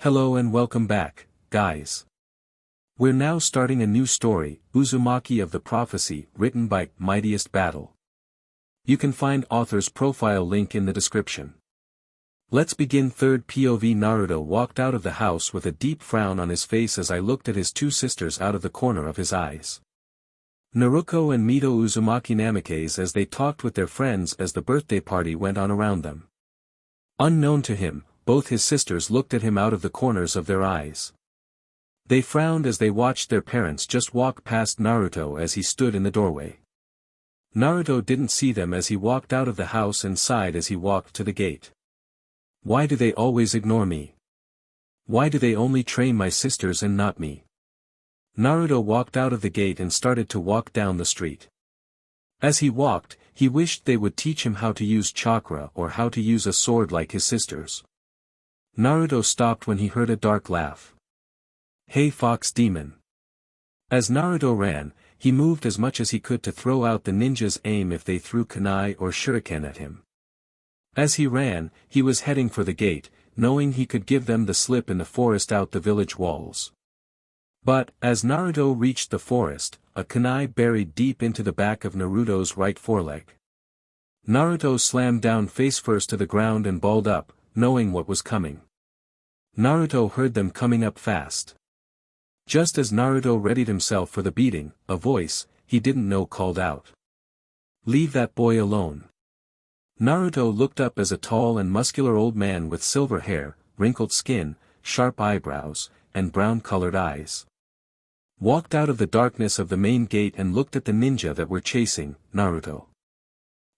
Hello and welcome back, guys. We're now starting a new story, Uzumaki of the Prophecy, written by Mightiest Battle. You can find author's profile link in the description. Let's begin. Third POV. Naruto walked out of the house with a deep frown on his face as I looked at his two sisters out of the corner of his eyes. Naruto and Mito Uzumaki Namikaze as they talked with their friends as the birthday party went on around them. Unknown to him, both his sisters looked at him out of the corners of their eyes. They frowned as they watched their parents just walk past Naruto as he stood in the doorway. Naruto didn't see them as he walked out of the house and sighed as he walked to the gate. Why do they always ignore me? Why do they only train my sisters and not me? Naruto walked out of the gate and started to walk down the street. As he walked, he wished they would teach him how to use chakra or how to use a sword like his sisters. Naruto stopped when he heard a dark laugh. Hey fox demon. As Naruto ran, he moved as much as he could to throw out the ninja's aim if they threw kunai or shuriken at him. As he ran, he was heading for the gate, knowing he could give them the slip in the forest out the village walls. But, as Naruto reached the forest, a kunai buried deep into the back of Naruto's right foreleg. Naruto slammed down face first to the ground and balled up, knowing what was coming. Naruto heard them coming up fast. Just as Naruto readied himself for the beating, a voice, he didn't know called out. Leave that boy alone. Naruto looked up as a tall and muscular old man with silver hair, wrinkled skin, sharp eyebrows, and brown-colored eyes walked out of the darkness of the main gate and looked at the ninja that were chasing Naruto.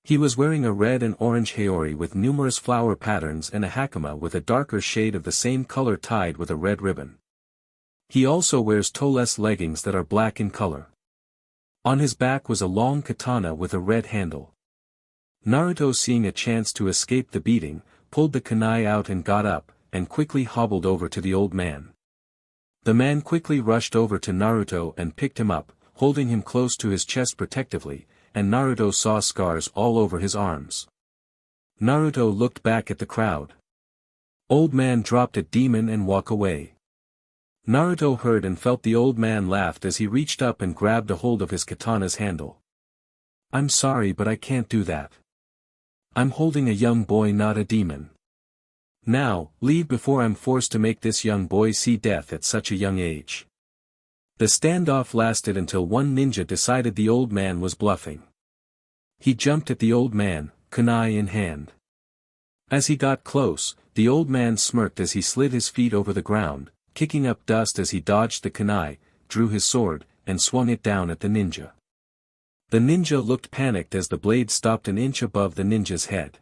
He was wearing a red and orange haori with numerous flower patterns and a hakama with a darker shade of the same color tied with a red ribbon. He also wears toe-less leggings that are black in color. On his back was a long katana with a red handle. Naruto, seeing a chance to escape the beating, pulled the kunai out and got up, and quickly hobbled over to the old man. The man quickly rushed over to Naruto and picked him up, holding him close to his chest protectively, and Naruto saw scars all over his arms. Naruto looked back at the crowd. Old man dropped a demon and walked away. Naruto heard and felt the old man laughed as he reached up and grabbed a hold of his katana's handle. I'm sorry, but I can't do that. I'm holding a young boy, not a demon. Now, leave before I'm forced to make this young boy see death at such a young age. The standoff lasted until one ninja decided the old man was bluffing. He jumped at the old man, kunai in hand. As he got close, the old man smirked as he slid his feet over the ground, kicking up dust as he dodged the kunai, drew his sword, and swung it down at the ninja. The ninja looked panicked as the blade stopped an inch above the ninja's head.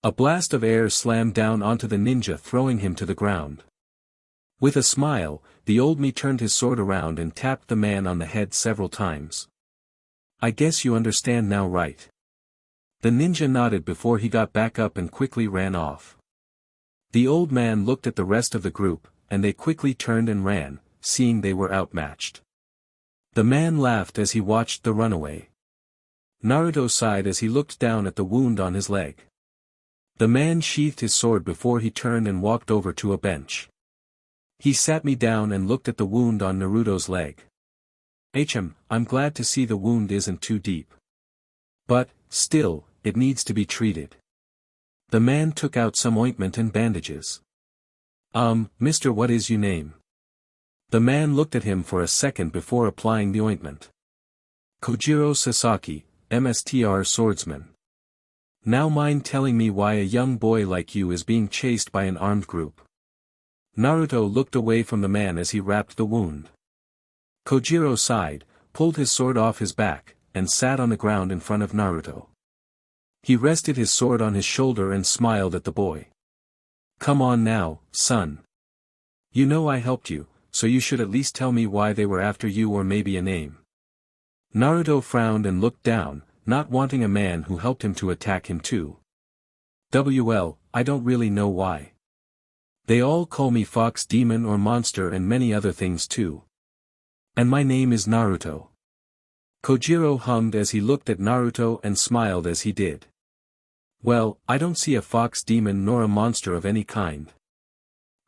A blast of air slammed down onto the ninja, throwing him to the ground. With a smile, the old me turned his sword around and tapped the man on the head several times. I guess you understand now, right? The ninja nodded before he got back up and quickly ran off. The old man looked at the rest of the group, and they quickly turned and ran, seeing they were outmatched. The man laughed as he watched the runaway. Naruto sighed as he looked down at the wound on his leg. The man sheathed his sword before he turned and walked over to a bench. He sat me down and looked at the wound on Naruto's leg. I'm glad to see the wound isn't too deep. But, still, it needs to be treated. The man took out some ointment and bandages. Mister, what is your name? The man looked at him for a second before applying the ointment. Kojiro Sasaki, MSTR swordsman. Now mind telling me why a young boy like you is being chased by an armed group? Naruto looked away from the man as he wrapped the wound. Kojiro sighed, pulled his sword off his back, and sat on the ground in front of Naruto. He rested his sword on his shoulder and smiled at the boy. Come on now, son. You know I helped you, so you should at least tell me why they were after you, or maybe a name. Naruto frowned and looked down, not wanting a man who helped him to attack him too. I don't really know why. They all call me fox, demon or monster, and many other things too. And my name is Naruto. Kojiro hummed as he looked at Naruto and smiled as he did. Well, I don't see a fox demon nor a monster of any kind.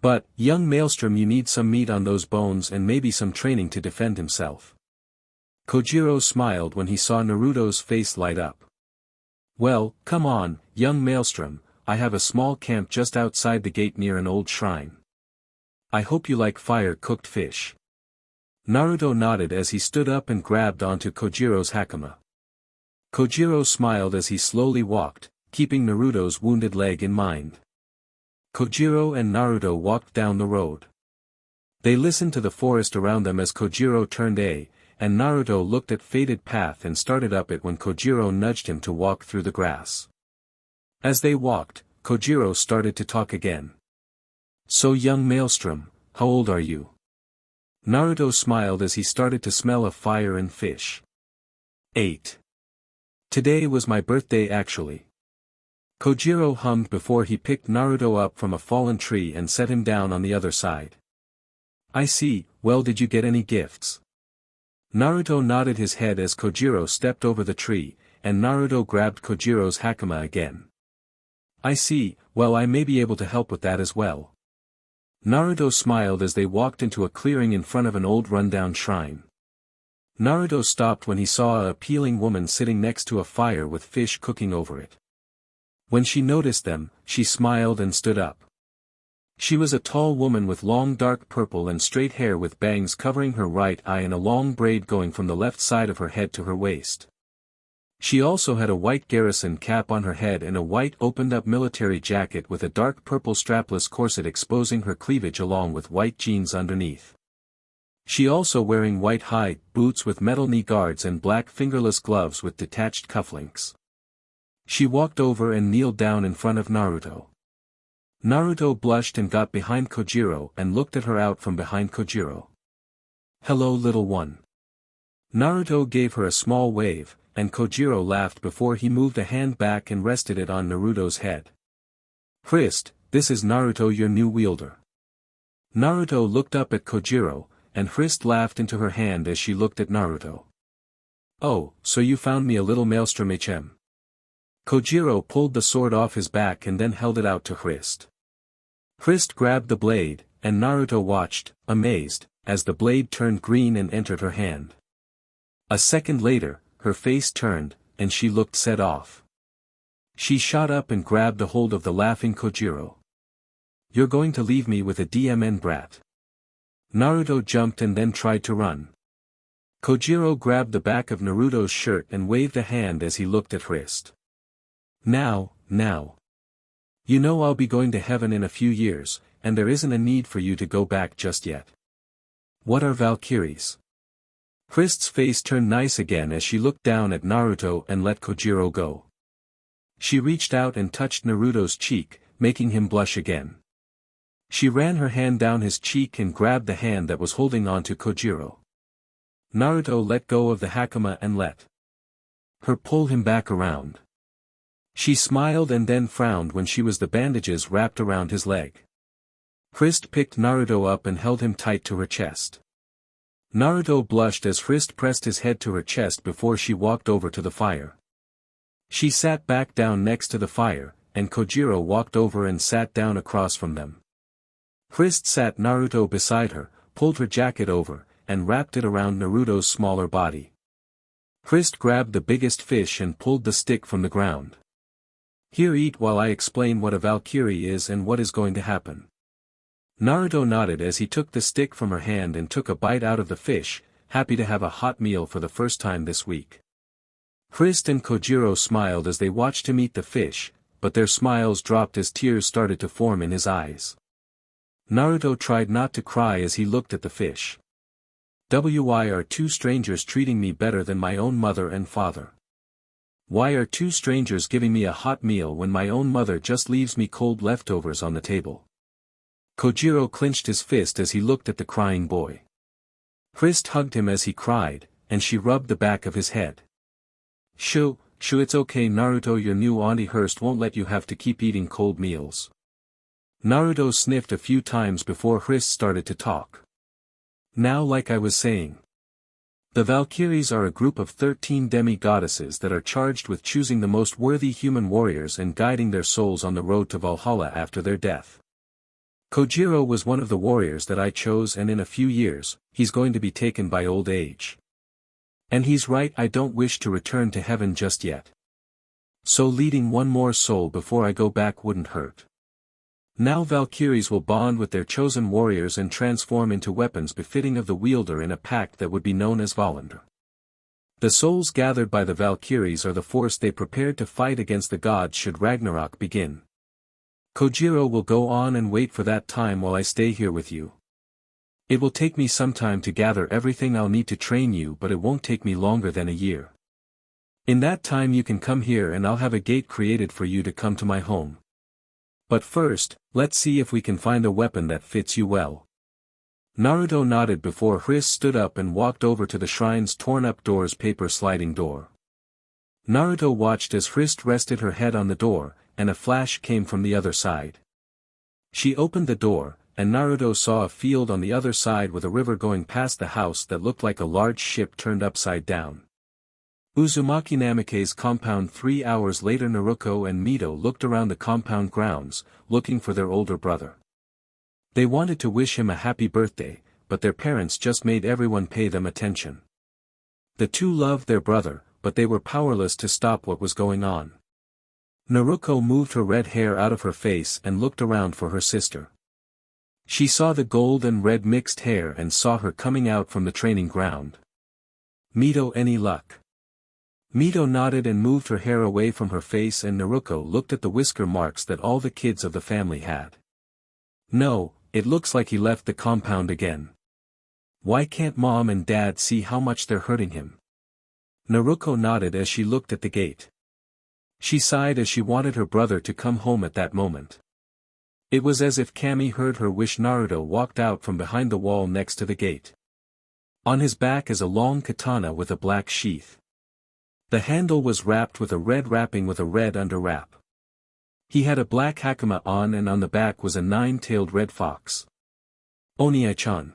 But, young Maelstrom, you need some meat on those bones and maybe some training to defend himself. Kojiro smiled when he saw Naruto's face light up. Well, come on, young Maelstrom, I have a small camp just outside the gate near an old shrine. I hope you like fire-cooked fish. Naruto nodded as he stood up and grabbed onto Kojiro's hakama. Kojiro smiled as he slowly walked, keeping Naruto's wounded leg in mind. Kojiro and Naruto walked down the road. They listened to the forest around them as Kojiro turned and Naruto looked at faded path and started up it when Kojiro nudged him to walk through the grass. As they walked, Kojiro started to talk again. So young Maelstrom, how old are you? Naruto smiled as he started to smell of fire and fish. 8. Today was my birthday actually. Kojiro hummed before he picked Naruto up from a fallen tree and set him down on the other side. I see, well, did you get any gifts? Naruto nodded his head as Kojiro stepped over the tree, and Naruto grabbed Kojiro's hakama again. I see, well, I may be able to help with that as well. Naruto smiled as they walked into a clearing in front of an old rundown shrine. Naruto stopped when he saw a appealing woman sitting next to a fire with fish cooking over it. When she noticed them, she smiled and stood up. She was a tall woman with long dark purple and straight hair with bangs covering her right eye and a long braid going from the left side of her head to her waist. She also had a white garrison cap on her head and a white opened-up military jacket with a dark purple strapless corset exposing her cleavage along with white jeans underneath. She also wearing white high boots with metal knee guards and black fingerless gloves with detached cufflinks. She walked over and kneeled down in front of Naruto. Naruto blushed and got behind Kojiro and looked at her out from behind Kojiro. Hello little one. Naruto gave her a small wave, and Kojiro laughed before he moved a hand back and rested it on Naruto's head. Christ, this is Naruto, your new wielder. Naruto looked up at Kojiro, and Hrist laughed into her hand as she looked at Naruto. Oh, so you found me a little maelstrom hm. Kojiro pulled the sword off his back and then held it out to Hrist. Hrist grabbed the blade, and Naruto watched, amazed, as the blade turned green and entered her hand. A second later, her face turned, and she looked set off. She shot up and grabbed a hold of the laughing Kojiro. You're going to leave me with a DMN brat. Naruto jumped and then tried to run. Kojiro grabbed the back of Naruto's shirt and waved a hand as he looked at Hrist. Now. You know I'll be going to heaven in a few years, and there isn't a need for you to go back just yet. What are Valkyries? Hrist's face turned nice again as she looked down at Naruto and let Kojiro go. She reached out and touched Naruto's cheek, making him blush again. She ran her hand down his cheek and grabbed the hand that was holding onto Kojiro. Naruto let go of the hakama and let her pull him back around. She smiled and then frowned when she was the bandages wrapped around his leg. Hrist picked Naruto up and held him tight to her chest. Naruto blushed as Hrist pressed his head to her chest before she walked over to the fire. She sat back down next to the fire, and Kojiro walked over and sat down across from them. Hrist sat Naruto beside her, pulled her jacket over, and wrapped it around Naruto's smaller body. Hrist grabbed the biggest fish and pulled the stick from the ground. Here, eat while I explain what a Valkyrie is and what is going to happen. Naruto nodded as he took the stick from her hand and took a bite out of the fish, happy to have a hot meal for the first time this week. Hrist and Kojiro smiled as they watched him eat the fish, but their smiles dropped as tears started to form in his eyes. Naruto tried not to cry as he looked at the fish. Why are two strangers treating me better than my own mother and father? Why are two strangers giving me a hot meal when my own mother just leaves me cold leftovers on the table? Kojiro clenched his fist as he looked at the crying boy. Hrist hugged him as he cried, and she rubbed the back of his head. Shoo, it's okay Naruto, your new Auntie Hrist won't let you have to keep eating cold meals. Naruto sniffed a few times before Hrist started to talk. Now, like I was saying, the Valkyries are a group of 13 demi-goddesses that are charged with choosing the most worthy human warriors and guiding their souls on the road to Valhalla after their death. Kojiro was one of the warriors that I chose, and in a few years, he's going to be taken by old age. And he's right, I don't wish to return to heaven just yet. So leading one more soul before I go back wouldn't hurt. Now Valkyries will bond with their chosen warriors and transform into weapons befitting of the wielder in a pact that would be known as Valander. The souls gathered by the Valkyries are the force they prepared to fight against the gods should Ragnarok begin. Kojiro will go on and wait for that time while I stay here with you. It will take me some time to gather everything I'll need to train you, but it won't take me longer than a year. In that time you can come here and I'll have a gate created for you to come to my home. But first, let's see if we can find a weapon that fits you well. Naruto nodded before Hris stood up and walked over to the shrine's torn-up door's paper sliding door. Naruto watched as Hris rested her head on the door, and a flash came from the other side. She opened the door, and Naruto saw a field on the other side with a river going past the house that looked like a large ship turned upside down. Uzumaki Namikaze's compound. 3 hours later, Naruto and Mito looked around the compound grounds, looking for their older brother. They wanted to wish him a happy birthday, but their parents just made everyone pay them attention. The two loved their brother, but they were powerless to stop what was going on. Naruto moved her red hair out of her face and looked around for her sister. She saw the gold and red mixed hair and saw her coming out from the training ground. Mito, any luck? Mito nodded and moved her hair away from her face, and Naruto looked at the whisker marks that all the kids of the family had. No, it looks like he left the compound again. Why can't mom and dad see how much they're hurting him? Naruto nodded as she looked at the gate. She sighed as she wanted her brother to come home at that moment. It was as if Kami heard her wish. Naruto walked out from behind the wall next to the gate. On his back is a long katana with a black sheath. The handle was wrapped with a red wrapping with a red underwrap. He had a black hakama on, and on the back was a 9-tailed red fox. Oni-chan.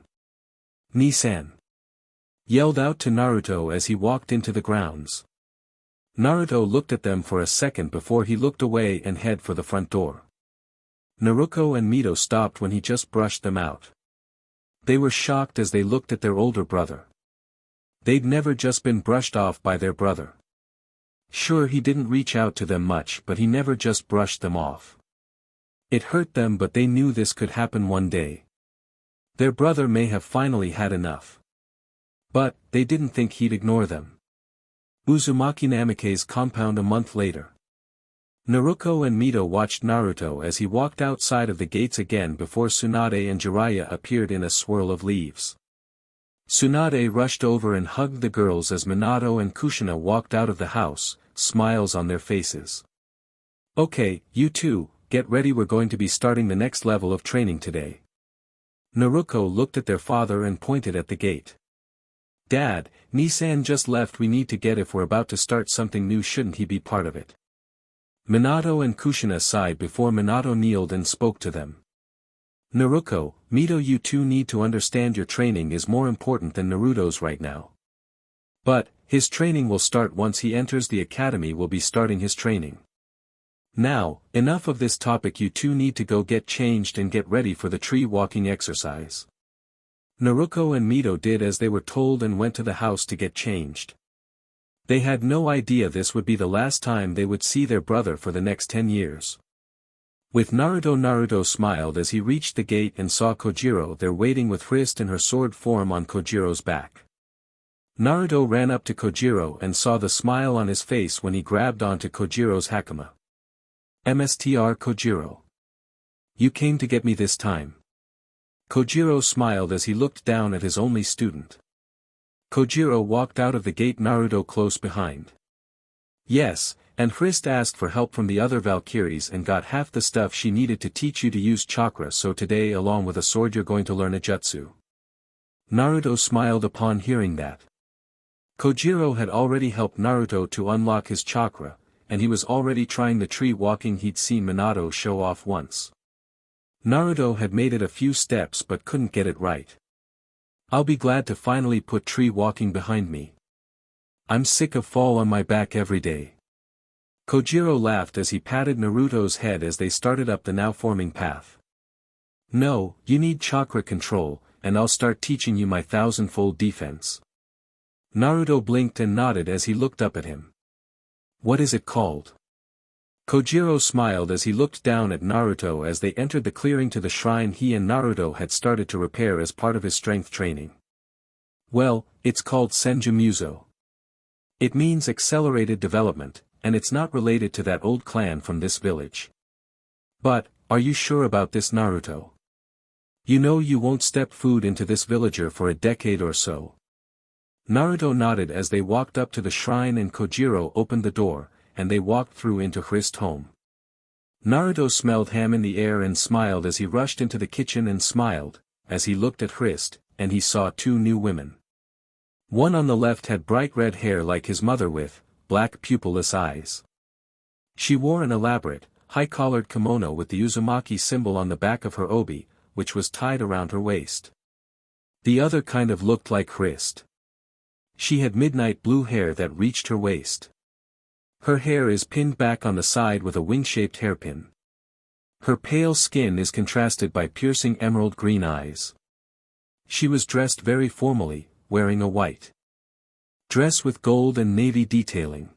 Ni-san. Yelled out to Naruto as he walked into the grounds. Naruto looked at them for a second before he looked away and headed for the front door. Naruto and Mito stopped when he just brushed them out. They were shocked as they looked at their older brother. They'd never just been brushed off by their brother. Sure, he didn't reach out to them much, but he never just brushed them off. It hurt them, but they knew this could happen one day. Their brother may have finally had enough. But, they didn't think he'd ignore them. Uzumaki Namikaze's compound. A month later. Naruto and Mito watched Naruto as he walked outside of the gates again before Tsunade and Jiraiya appeared in a swirl of leaves. Tsunade rushed over and hugged the girls as Minato and Kushina walked out of the house, smiles on their faces. Okay, you two, get ready, we're going to be starting the next level of training today. Naruto looked at their father and pointed at the gate. Dad, Ni-san just left. We need to get if we're about to start something new. Shouldn't he be part of it? Minato and Kushina sighed before Minato kneeled and spoke to them. Naruto, Mito, you two need to understand your training is more important than Naruto's right now. But, his training will start once he enters the academy. Will be starting his training. Now, enough of this topic. You two need to go get changed and get ready for the tree walking exercise. Naruto and Mito did as they were told and went to the house to get changed. They had no idea this would be the last time they would see their brother for the next 10 years. With Naruto smiled as he reached the gate and saw Kojiro there waiting with Hris in her sword form on Kojiro's back. Naruto ran up to Kojiro and saw the smile on his face when he grabbed onto Kojiro's hakama. Mstr Kojiro. You came to get me this time. Kojiro smiled as he looked down at his only student. Kojiro walked out of the gate, Naruto close behind. Yes, and Hris asked for help from the other Valkyries and got half the stuff she needed to teach you to use chakra, so today along with a sword you're going to learn a jutsu. Naruto smiled upon hearing that. Kojiro had already helped Naruto to unlock his chakra, and he was already trying the tree walking he'd seen Minato show off once. Naruto had made it a few steps but couldn't get it right. I'll be glad to finally put tree walking behind me. I'm sick of fall on my back every day. Kojiro laughed as he patted Naruto's head as they started up the now forming path. No, you need chakra control, and I'll start teaching you my thousandfold defense. Naruto blinked and nodded as he looked up at him. What is it called? Kojiro smiled as he looked down at Naruto as they entered the clearing to the shrine he and Naruto had started to repair as part of his strength training. Well, it's called Senju. It means accelerated development, and it's not related to that old clan from this village. But, are you sure about this, Naruto? You know you won't step food into this villager for a decade or so. Naruto nodded as they walked up to the shrine and Kojiro opened the door, and they walked through into Hrist's home. Naruto smelled ham in the air and smiled as he rushed into the kitchen and smiled, as he looked at Hrist, and he saw two new women. One on the left had bright red hair like his mother with black pupilless eyes. She wore an elaborate, high-collared kimono with the Uzumaki symbol on the back of her obi, which was tied around her waist. The other kind of looked like Hrist. She had midnight blue hair that reached her waist. Her hair is pinned back on the side with a wing-shaped hairpin. Her pale skin is contrasted by piercing emerald green eyes. She was dressed very formally, wearing a white dress with gold and navy detailing.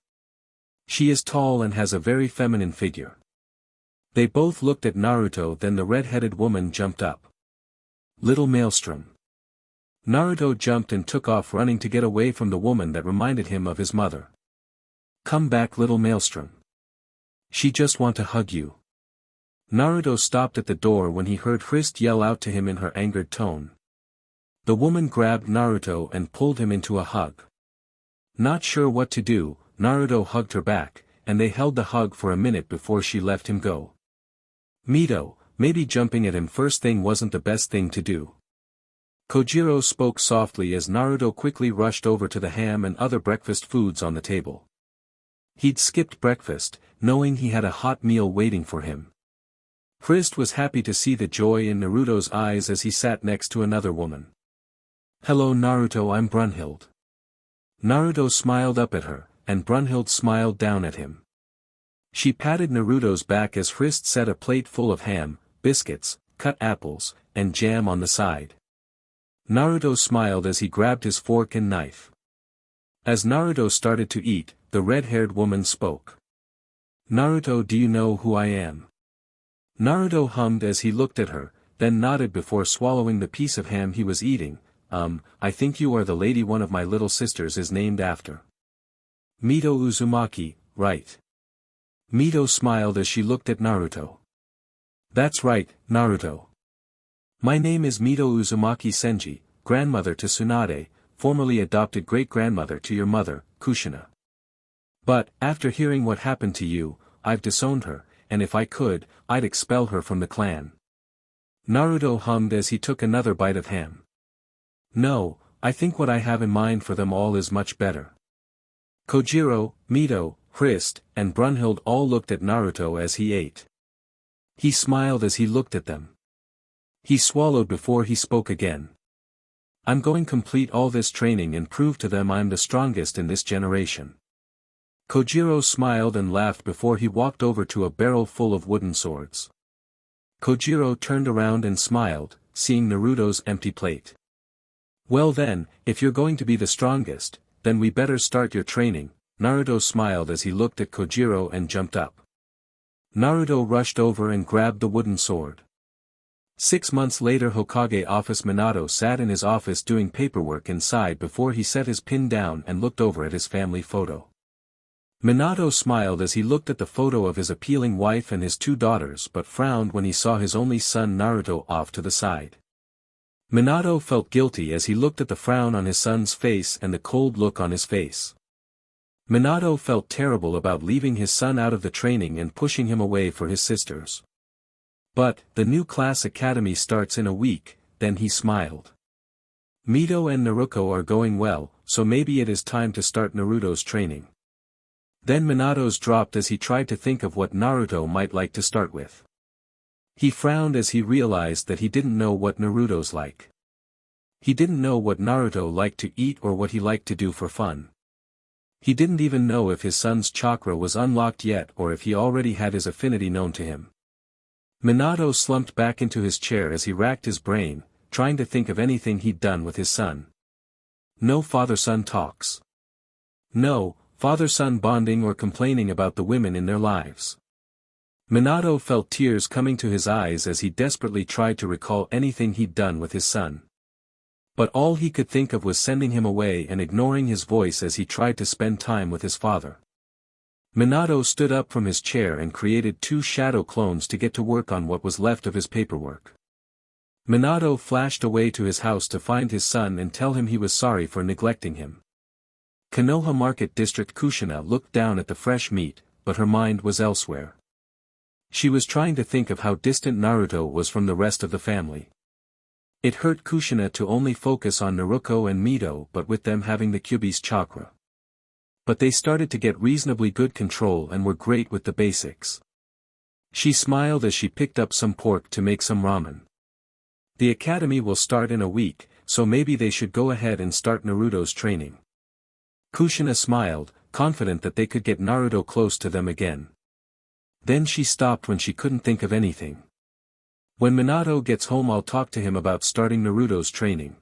She is tall and has a very feminine figure. They both looked at Naruto, then the red-headed woman jumped up. Little Maelstrom. Naruto jumped and took off running to get away from the woman that reminded him of his mother. Come back, little Maelstrom. She just want to hug you. Naruto stopped at the door when he heard Hrist yell out to him in her angered tone. The woman grabbed Naruto and pulled him into a hug. Not sure what to do, Naruto hugged her back, and they held the hug for a minute before she let him go. Mito, maybe jumping at him first thing wasn't the best thing to do. Kojiro spoke softly as Naruto quickly rushed over to the ham and other breakfast foods on the table. He'd skipped breakfast, knowing he had a hot meal waiting for him. Hrist was happy to see the joy in Naruto's eyes as he sat next to another woman. Hello Naruto, I'm Brunhild. Naruto smiled up at her, and Brunhild smiled down at him. She patted Naruto's back as Hrist set a plate full of ham, biscuits, cut apples, and jam on the side. Naruto smiled as he grabbed his fork and knife. As Naruto started to eat, the red-haired woman spoke. Naruto, do you know who I am? Naruto hummed as he looked at her, then nodded before swallowing the piece of ham he was eating. I think you are the lady one of my little sisters is named after. Mito Uzumaki, right? Mito smiled as she looked at Naruto. That's right, Naruto. My name is Mito Uzumaki Senji, grandmother to Tsunade, formerly adopted great-grandmother to your mother, Kushina. But, after hearing what happened to you, I've disowned her, and if I could, I'd expel her from the clan. Naruto hummed as he took another bite of ham. No, I think what I have in mind for them all is much better. Kojiro, Mito, Hrist, and Brunhild all looked at Naruto as he ate. He smiled as he looked at them. He swallowed before he spoke again. I'm going to complete all this training and prove to them I'm the strongest in this generation. Kojiro smiled and laughed before he walked over to a barrel full of wooden swords. Kojiro turned around and smiled, seeing Naruto's empty plate. Well then, if you're going to be the strongest, then we better start your training. Naruto smiled as he looked at Kojiro and jumped up. Naruto rushed over and grabbed the wooden sword. 6 months later, Hokage office Minato sat in his office doing paperwork inside before he set his pen down and looked over at his family photo. Minato smiled as he looked at the photo of his appealing wife and his 2 daughters but frowned when he saw his only son Naruto off to the side. Minato felt guilty as he looked at the frown on his son's face and the cold look on his face. Minato felt terrible about leaving his son out of the training and pushing him away for his sisters. But, the new class academy starts in a week, then he smiled. Mito and Naruto are going well, so maybe it is time to start Naruto's training. Then Minato's dropped as he tried to think of what Naruto might like to start with. He frowned as he realized that he didn't know what Naruto's like. He didn't know what Naruto liked to eat or what he liked to do for fun. He didn't even know if his son's chakra was unlocked yet or if he already had his affinity known to him. Minato slumped back into his chair as he racked his brain, trying to think of anything he'd done with his son. No father-son talks. No, father-son bonding or complaining about the women in their lives. Minato felt tears coming to his eyes as he desperately tried to recall anything he'd done with his son. But all he could think of was sending him away and ignoring his voice as he tried to spend time with his father. Minato stood up from his chair and created 2 shadow clones to get to work on what was left of his paperwork. Minato flashed away to his house to find his son and tell him he was sorry for neglecting him. Konoha Market District Kushina looked down at the fresh meat, but her mind was elsewhere. She was trying to think of how distant Naruto was from the rest of the family. It hurt Kushina to only focus on Naruto and Mito, but with them having the Kyuubi's chakra. But they started to get reasonably good control and were great with the basics. She smiled as she picked up some pork to make some ramen. The academy will start in a week, so maybe they should go ahead and start Naruto's training. Kushina smiled, confident that they could get Naruto close to them again. Then she stopped when she couldn't think of anything. When Minato gets home I'll talk to him about starting Naruto's training.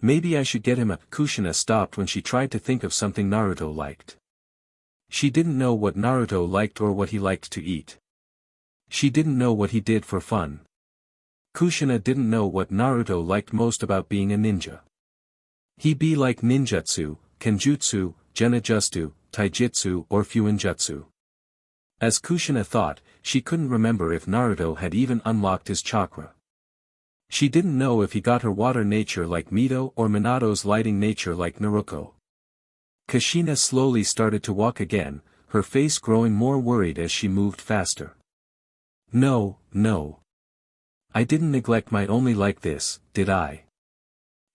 Maybe I should get him a— Kushina stopped when she tried to think of something Naruto liked. She didn't know what Naruto liked or what he liked to eat. She didn't know what he did for fun. Kushina didn't know what Naruto liked most about being a ninja. He be like ninjutsu, kenjutsu, genjutsu, taijutsu or fuinjutsu. As Kushina thought, she couldn't remember if Naruto had even unlocked his chakra. She didn't know if he got her water nature like Mito or Minato's lighting nature like Naruto. Kushina slowly started to walk again, her face growing more worried as she moved faster. No. I didn't neglect my only like this, did I?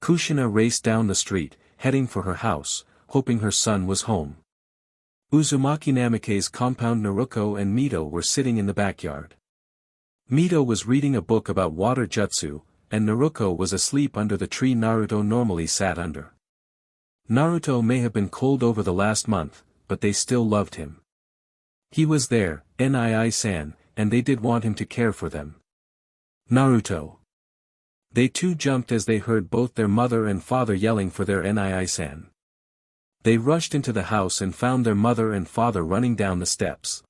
Kushina raced down the street, heading for her house, hoping her son was home. Uzumaki Namikaze's compound. Naruto and Mito were sitting in the backyard. Mito was reading a book about water jutsu, and Naruto was asleep under the tree Naruto normally sat under. Naruto may have been cold over the last month, but they still loved him. He was there, Nii-san, and they did want him to care for them. Naruto. They too jumped as they heard both their mother and father yelling for their Nii-san. They rushed into the house and found their mother and father running down the steps.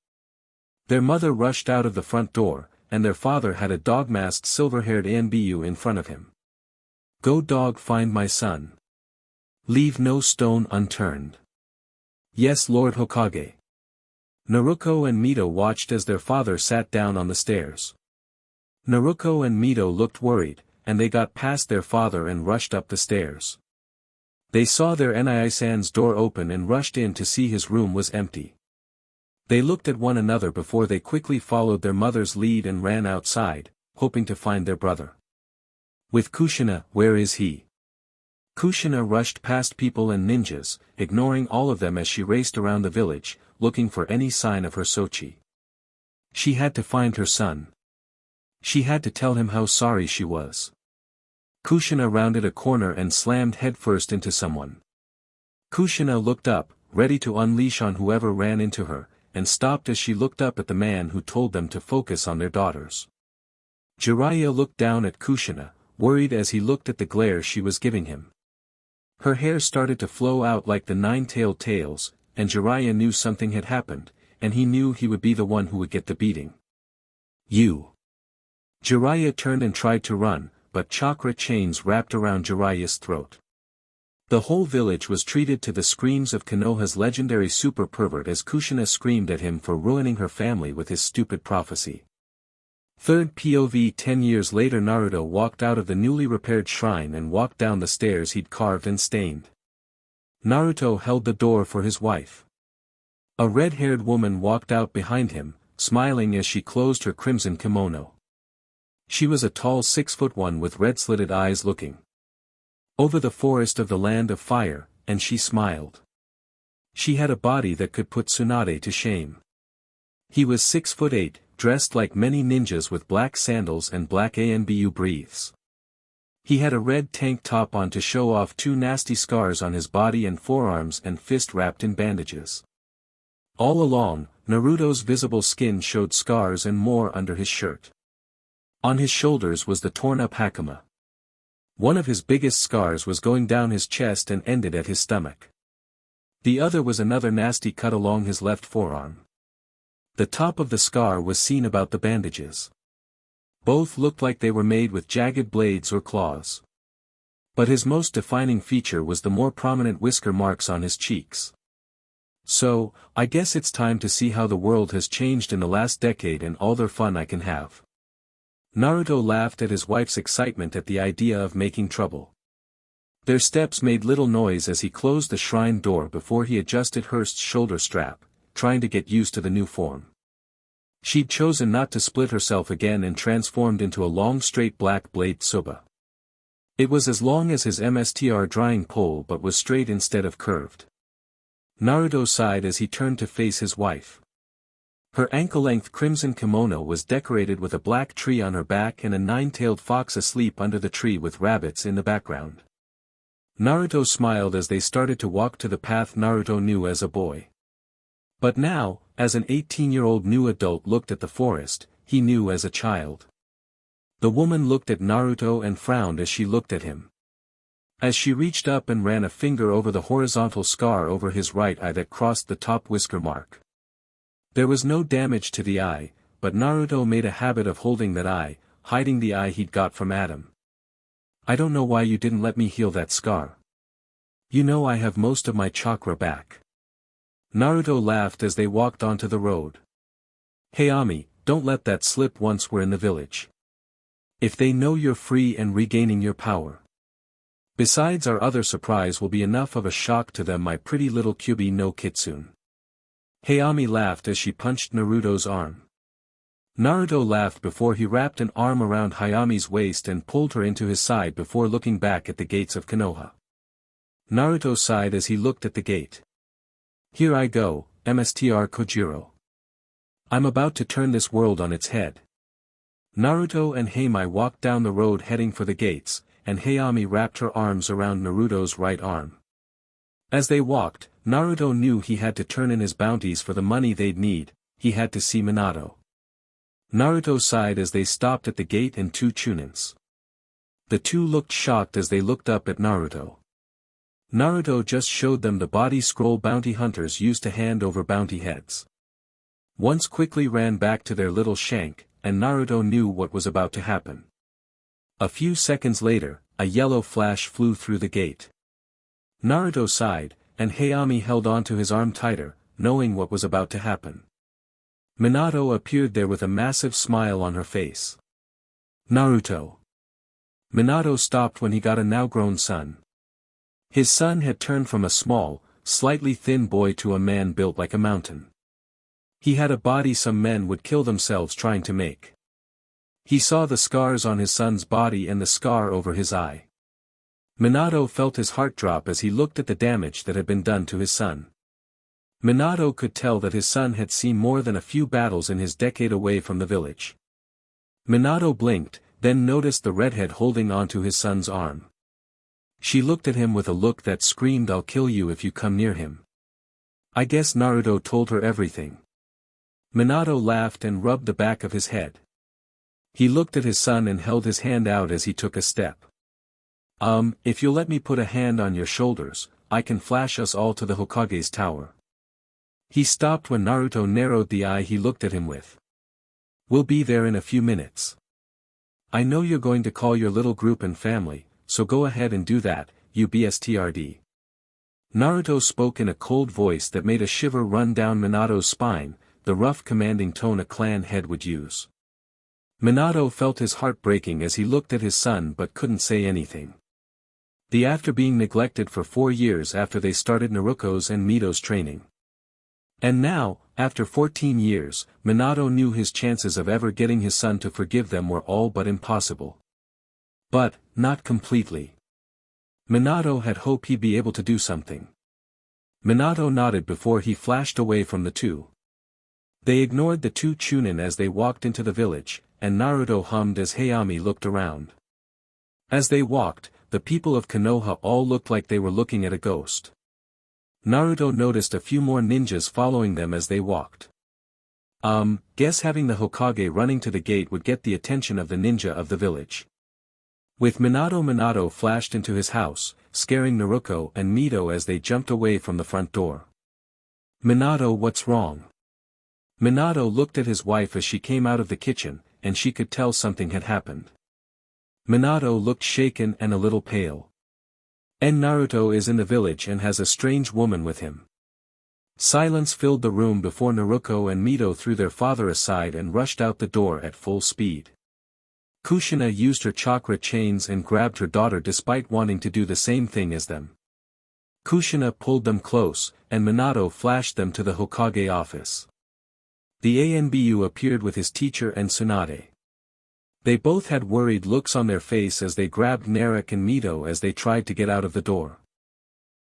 Their mother rushed out of the front door, and their father had a dog-masked silver-haired Anbu in front of him. Go dog find my son. Leave no stone unturned. Yes Lord Hokage. Naruto and Mito watched as their father sat down on the stairs. Naruto and Mito looked worried, and they got past their father and rushed up the stairs. They saw their Nii-san's door open and rushed in to see his room was empty. They looked at one another before they quickly followed their mother's lead and ran outside, hoping to find their brother. With Kushina, where is he? Kushina rushed past people and ninjas, ignoring all of them as she raced around the village, looking for any sign of her Sochi. She had to find her son. She had to tell him how sorry she was. Kushina rounded a corner and slammed headfirst into someone. Kushina looked up, ready to unleash on whoever ran into her, and stopped as she looked up at the man who told them to focus on their daughters. Jiraiya looked down at Kushina, worried as he looked at the glare she was giving him. Her hair started to flow out like the 9-tailed tails, and Jiraiya knew something had happened, and he knew he would be the one who would get the beating. You. Jiraiya turned and tried to run, but chakra chains wrapped around Jiraiya's throat. The whole village was treated to the screams of Konoha's legendary super pervert as Kushina screamed at him for ruining her family with his stupid prophecy. Third POV 10 years later Naruto walked out of the newly repaired shrine and walked down the stairs he'd carved and stained. Naruto held the door for his wife. A red-haired woman walked out behind him, smiling as she closed her crimson kimono. She was a tall 6'1" with red-slitted eyes looking over the forest of the land of fire, and she smiled. She had a body that could put Tsunade to shame. He was 6'8", dressed like many ninjas with black sandals and black Anbu briefs. He had a red tank top on to show off 2 nasty scars on his body and forearms and fist wrapped in bandages. All along, Naruto's visible skin showed scars and more under his shirt. On his shoulders was the torn-up hakama. One of his biggest scars was going down his chest and ended at his stomach. The other was another nasty cut along his left forearm. The top of the scar was seen about the bandages. Both looked like they were made with jagged blades or claws. But his most defining feature was the more prominent whisker marks on his cheeks. So, I guess it's time to see how the world has changed in the last decade and all their fun I can have. Naruto laughed at his wife's excitement at the idea of making trouble. Their steps made little noise as he closed the shrine door before he adjusted Hurst's shoulder strap, trying to get used to the new form. She'd chosen not to split herself again and transformed into a long straight black blade soba. It was as long as his MSTR drying pole but was straight instead of curved. Naruto sighed as he turned to face his wife. Her ankle-length crimson kimono was decorated with a black tree on her back and a nine-tailed fox asleep under the tree with rabbits in the background. Naruto smiled as they started to walk to the path Naruto knew as a boy. But now, as an 18-year-old new adult looked at the forest, he knew as a child. The woman looked at Naruto and frowned as she looked at him. As she reached up and ran a finger over the horizontal scar over his right eye that crossed the top whisker mark. There was no damage to the eye, but Naruto made a habit of holding that eye, hiding the eye he'd got from Adam. I don't know why you didn't let me heal that scar. You know I have most of my chakra back. Naruto laughed as they walked onto the road. Hey Ami, don't let that slip once we're in the village. If they know you're free and regaining your power. Besides our other surprise will be enough of a shock to them my pretty little Kyuubi no Kitsune. Hayami laughed as she punched Naruto's arm. Naruto laughed before he wrapped an arm around Hayami's waist and pulled her into his side before looking back at the gates of Konoha. Naruto sighed as he looked at the gate. Here I go, MSTR Kojiro. I'm about to turn this world on its head. Naruto and Heimei walked down the road heading for the gates, and Hayami wrapped her arms around Naruto's right arm. As they walked, Naruto knew he had to turn in his bounties for the money they'd need. He had to see Minato. Naruto sighed as they stopped at the gate and two Chunins. The two looked shocked as they looked up at Naruto. Naruto just showed them the body scroll bounty hunters used to hand over bounty heads. Once quickly ran back to their little shank, and Naruto knew what was about to happen. A few seconds later, a yellow flash flew through the gate. Naruto sighed, and Hayami held onto his arm tighter, knowing what was about to happen. Minato appeared there with a massive smile on her face. Naruto. Minato stopped when he got a now-grown son. His son had turned from a small, slightly thin boy to a man built like a mountain. He had a body some men would kill themselves trying to make. He saw the scars on his son's body and the scar over his eye. Minato felt his heart drop as he looked at the damage that had been done to his son. Minato could tell that his son had seen more than a few battles in his decade away from the village. Minato blinked, then noticed the redhead holding onto his son's arm. She looked at him with a look that screamed, "I'll kill you if you come near him." I guess Naruto told her everything. Minato laughed and rubbed the back of his head. He looked at his son and held his hand out as he took a step. If you'll let me put a hand on your shoulders, I can flash us all to the Hokage's tower. He stopped when Naruto narrowed the eye he looked at him with. We'll be there in a few minutes. I know you're going to call your little group and family, so go ahead and do that, you BSTRD. Naruto spoke in a cold voice that made a shiver run down Minato's spine, the rough commanding tone a clan head would use. Minato felt his heart breaking as he looked at his son but couldn't say anything. After being neglected for 4 years after they started Naruto's and Mito's training. And now, after 14 years, Minato knew his chances of ever getting his son to forgive them were all but impossible. But, not completely. Minato had hoped he'd be able to do something. Minato nodded before he flashed away from the two. They ignored the two Chunin as they walked into the village, and Naruto hummed as Hayami looked around. As they walked, the people of Konoha all looked like they were looking at a ghost. Naruto noticed a few more ninjas following them as they walked. Guess having the Hokage running to the gate would get the attention of the ninja of the village. With Minato flashed into his house, scaring Naruto and Mito as they jumped away from the front door. Minato, what's wrong? Minato looked at his wife as she came out of the kitchen, and she could tell something had happened. Minato looked shaken and a little pale. And Naruto is in the village and has a strange woman with him. Silence filled the room before Naruto and Mito threw their father aside and rushed out the door at full speed. Kushina used her chakra chains and grabbed her daughter despite wanting to do the same thing as them. Kushina pulled them close, and Minato flashed them to the Hokage office. The ANBU appeared with his teacher and Tsunade. They both had worried looks on their face as they grabbed Narik and Mito as they tried to get out of the door.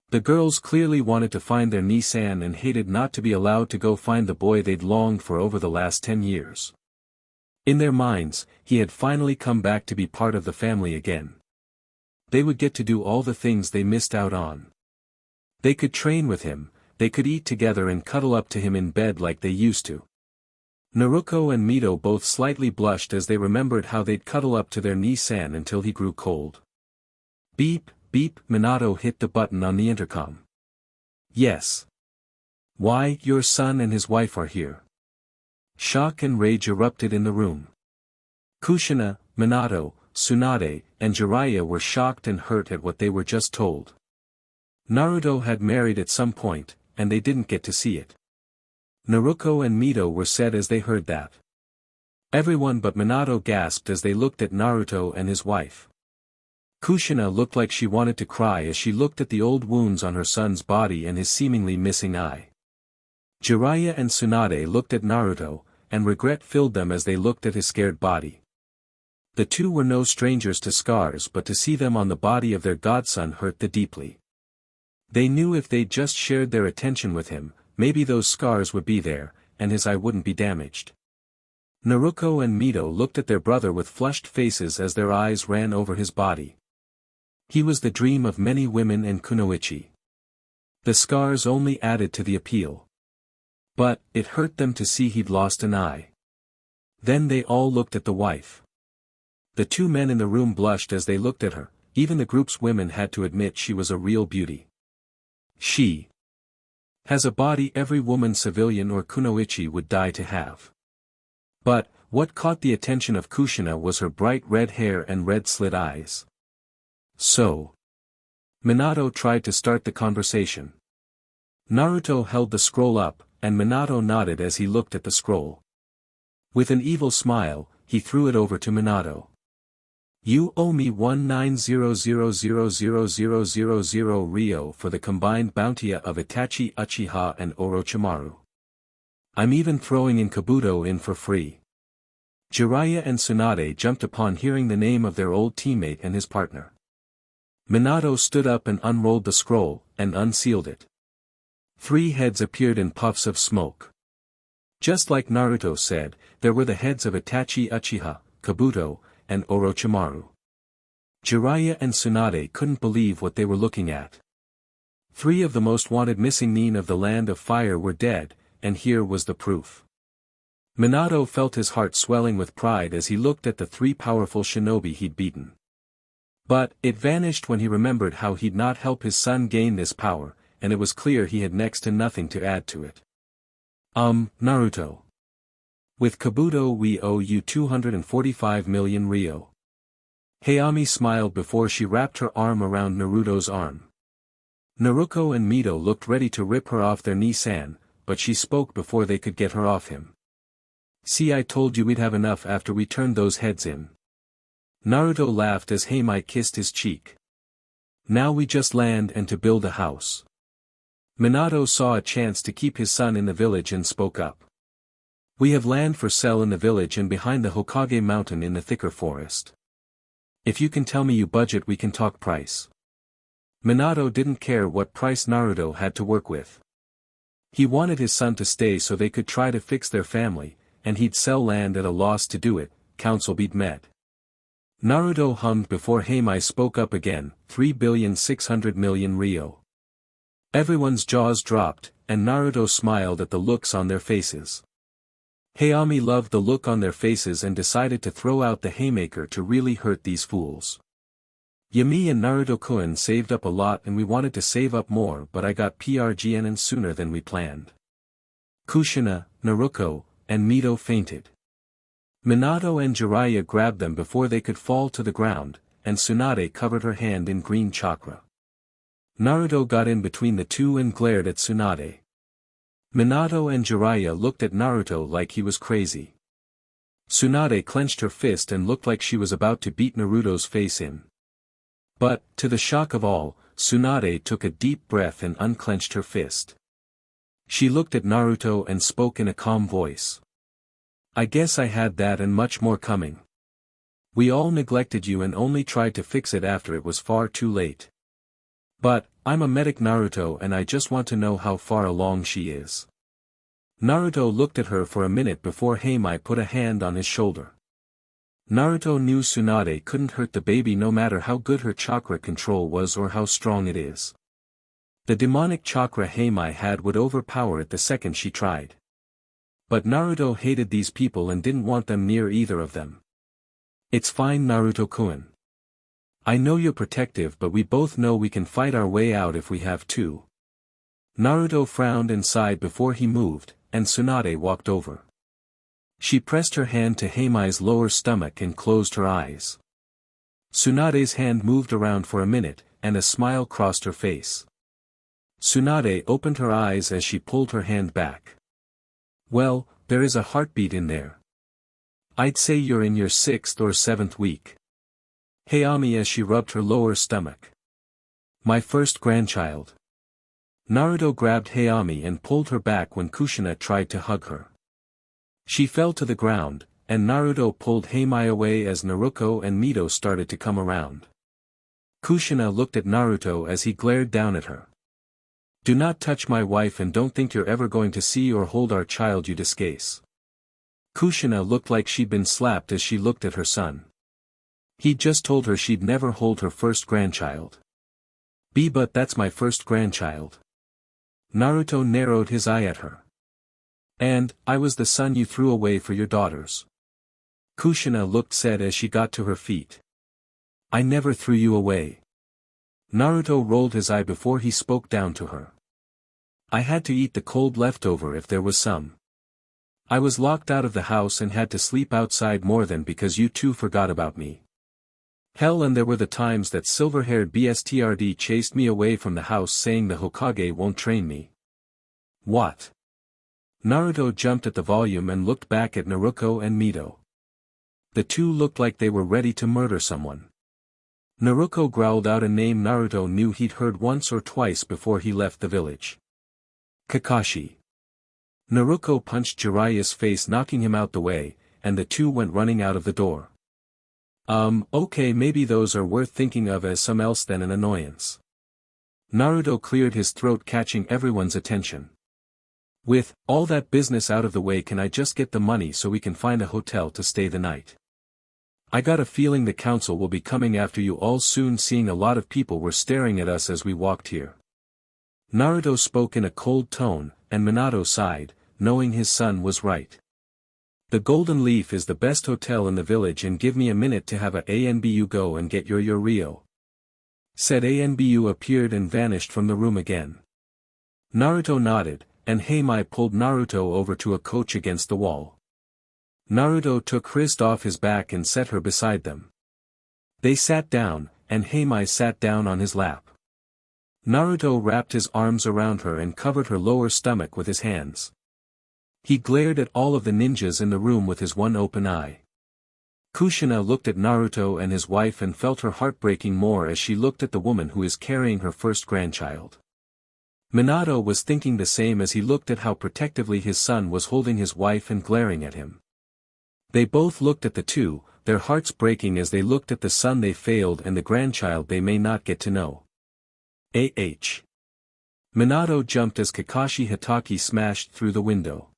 The girls clearly wanted to find their Nissan and hated not to be allowed to go find the boy they'd longed for over the last 10 years. In their minds, he had finally come back to be part of the family again. They would get to do all the things they missed out on. They could train with him, they could eat together and cuddle up to him in bed like they used to. Naruto and Mito both slightly blushed as they remembered how they'd cuddle up to their Nissan until he grew cold. Beep, beep, Minato hit the button on the intercom. Yes. Why, your son and his wife are here. Shock and rage erupted in the room. Kushina, Minato, Tsunade, and Jiraiya were shocked and hurt at what they were just told. Naruto had married at some point, and they didn't get to see it. Naruto and Mito were sad as they heard that. Everyone but Minato gasped as they looked at Naruto and his wife. Kushina looked like she wanted to cry as she looked at the old wounds on her son's body and his seemingly missing eye. Jiraiya and Tsunade looked at Naruto, and regret filled them as they looked at his scared body. The two were no strangers to scars, but to see them on the body of their godson hurt them deeply. They knew if they'd just shared their attention with him, maybe those scars would be there, and his eye wouldn't be damaged. Naruto and Mito looked at their brother with flushed faces as their eyes ran over his body. He was the dream of many women and kunoichi. The scars only added to the appeal. But, it hurt them to see he'd lost an eye. Then they all looked at the wife. The two men in the room blushed as they looked at her, even the group's women had to admit she was a real beauty. She has a body every woman civilian or kunoichi would die to have. But, what caught the attention of Kushina was her bright red hair and red slit eyes. So. Minato tried to start the conversation. Naruto held the scroll up, and Minato nodded as he looked at the scroll. With an evil smile, he threw it over to Minato. You owe me 1900000000 Ryo for the combined bounty of Itachi Uchiha and Orochimaru. I'm even throwing in Kabuto in for free. Jiraiya and Tsunade jumped upon hearing the name of their old teammate and his partner. Minato stood up and unrolled the scroll, and unsealed it. 3 heads appeared in puffs of smoke. Just like Naruto said, there were the heads of Itachi Uchiha, Kabuto, and Orochimaru. Jiraiya and Tsunade couldn't believe what they were looking at. 3 of the most wanted missing nin of the Land of Fire were dead, and here was the proof. Minato felt his heart swelling with pride as he looked at the 3 powerful shinobi he'd beaten. But, it vanished when he remembered how he'd not help his son gain this power, and it was clear he had next to nothing to add to it. Naruto. With Kabuto we owe you 245 million Ryo. Hayami smiled before she wrapped her arm around Naruto's arm. Naruto and Mito looked ready to rip her off their Nissan, but she spoke before they could get her off him. See, I told you we'd have enough after we turned those heads in. Naruto laughed as Hayami kissed his cheek. Now we just land and to build a house. Minato saw a chance to keep his son in the village and spoke up. We have land for sale in the village and behind the Hokage mountain in the thicker forest. If you can tell me you budget we can talk price. Minato didn't care what price Naruto had to work with. He wanted his son to stay so they could try to fix their family, and he'd sell land at a loss to do it, council beat met. Naruto hummed before Hayami spoke up again, 3,600,000,000 Ryo. Everyone's jaws dropped, and Naruto smiled at the looks on their faces. Hayami loved the look on their faces and decided to throw out the haymaker to really hurt these fools. Yami and Naruto-kun saved up a lot and we wanted to save up more, but I got PRGN sooner than we planned. Kushina, Naruto, and Mito fainted. Minato and Jiraiya grabbed them before they could fall to the ground, and Tsunade covered her hand in green chakra. Naruto got in between the two and glared at Tsunade. Minato and Jiraiya looked at Naruto like he was crazy. Tsunade clenched her fist and looked like she was about to beat Naruto's face in. But, to the shock of all, Tsunade took a deep breath and unclenched her fist. She looked at Naruto and spoke in a calm voice. I guess I had that and much more coming. We all neglected you and only tried to fix it after it was far too late. But, I'm a medic Naruto and I just want to know how far along she is. Naruto looked at her for a minute before Hayami put a hand on his shoulder. Naruto knew Tsunade couldn't hurt the baby no matter how good her chakra control was or how strong it is. The demonic chakra Hayami had would overpower it the second she tried. But Naruto hated these people and didn't want them near either of them. It's fine Naruto-kun. I know you're protective but we both know we can fight our way out if we have to. Naruto frowned and sighed before he moved, and Tsunade walked over. She pressed her hand to Hayami's lower stomach and closed her eyes. Tsunade's hand moved around for a minute, and a smile crossed her face. Tsunade opened her eyes as she pulled her hand back. Well, there is a heartbeat in there. I'd say you're in your 6th or 7th week. Hayami as she rubbed her lower stomach. My first grandchild. Naruto grabbed Hayami and pulled her back when Kushina tried to hug her. She fell to the ground, and Naruto pulled Hayami away as Naruto and Mito started to come around. Kushina looked at Naruto as he glared down at her. Do not touch my wife and don't think you're ever going to see or hold our child you disgrace. Kushina looked like she'd been slapped as she looked at her son. He'd just told her she'd never hold her first grandchild. But that's my first grandchild. Naruto narrowed his eye at her. And, I was the son you threw away for your daughters. Kushina looked sad as she got to her feet. I never threw you away. Naruto rolled his eye before he spoke down to her. I had to eat the cold leftover if there was some. I was locked out of the house and had to sleep outside more than because you two forgot about me. Hell, and there were the times that silver-haired BSTRD chased me away from the house saying the Hokage won't train me. What? Naruto jumped at the volume and looked back at Naruto and Mito. The two looked like they were ready to murder someone. Naruto growled out a name Naruto knew he'd heard once or twice before he left the village. Kakashi. Naruto punched Jiraiya's face knocking him out the way, and the two went running out of the door. Okay, maybe those are worth thinking of as some else than an annoyance. Naruto cleared his throat catching everyone's attention. With all that business out of the way, can I just get the money so we can find a hotel to stay the night? I got a feeling the council will be coming after you all soon, seeing a lot of people were staring at us as we walked here. Naruto spoke in a cold tone, and Minato sighed, knowing his son was right. The Golden Leaf is the best hotel in the village and give me a minute to have a ANBU go and get your Rio. Said ANBU appeared and vanished from the room again. Naruto nodded, and Hayami pulled Naruto over to a couch against the wall. Naruto took Christ off his back and set her beside them. They sat down, and Hayami sat down on his lap. Naruto wrapped his arms around her and covered her lower stomach with his hands. He glared at all of the ninjas in the room with his one open eye. Kushina looked at Naruto and his wife and felt her heart breaking more as she looked at the woman who is carrying her first grandchild. Minato was thinking the same as he looked at how protectively his son was holding his wife and glaring at him. They both looked at the two, their hearts breaking as they looked at the son they failed and the grandchild they may not get to know. Minato jumped as Kakashi Hatake smashed through the window.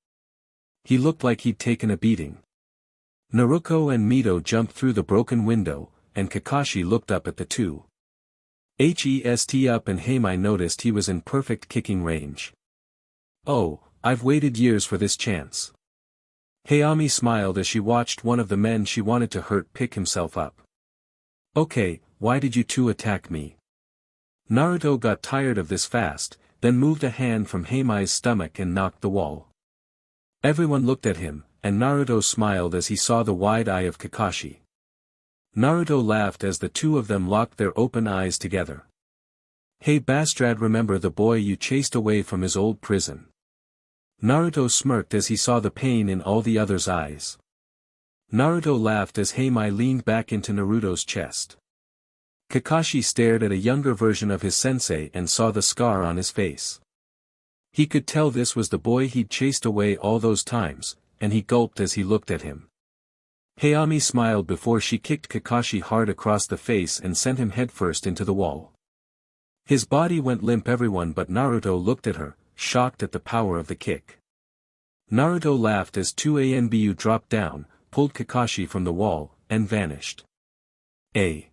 He looked like he'd taken a beating. Naruto and Mito jumped through the broken window, and Kakashi looked up at the two. Hest up, and Hayami noticed he was in perfect kicking range. Oh, I've waited years for this chance. Hayami smiled as she watched one of the men she wanted to hurt pick himself up. Okay, why did you two attack me? Naruto got tired of this fast, then moved a hand from Hayami's stomach and knocked the wall. Everyone looked at him, and Naruto smiled as he saw the wide eye of Kakashi. Naruto laughed as the two of them locked their open eyes together. Hey Bastard, remember the boy you chased away from his old prison? Naruto smirked as he saw the pain in all the others' eyes. Naruto laughed as Hayami leaned back into Naruto's chest. Kakashi stared at a younger version of his sensei and saw the scar on his face. He could tell this was the boy he'd chased away all those times, and he gulped as he looked at him. Hayami smiled before she kicked Kakashi hard across the face and sent him headfirst into the wall. His body went limp. Everyone but Naruto looked at her, shocked at the power of the kick. Naruto laughed as two Anbu dropped down, pulled Kakashi from the wall, and vanished. A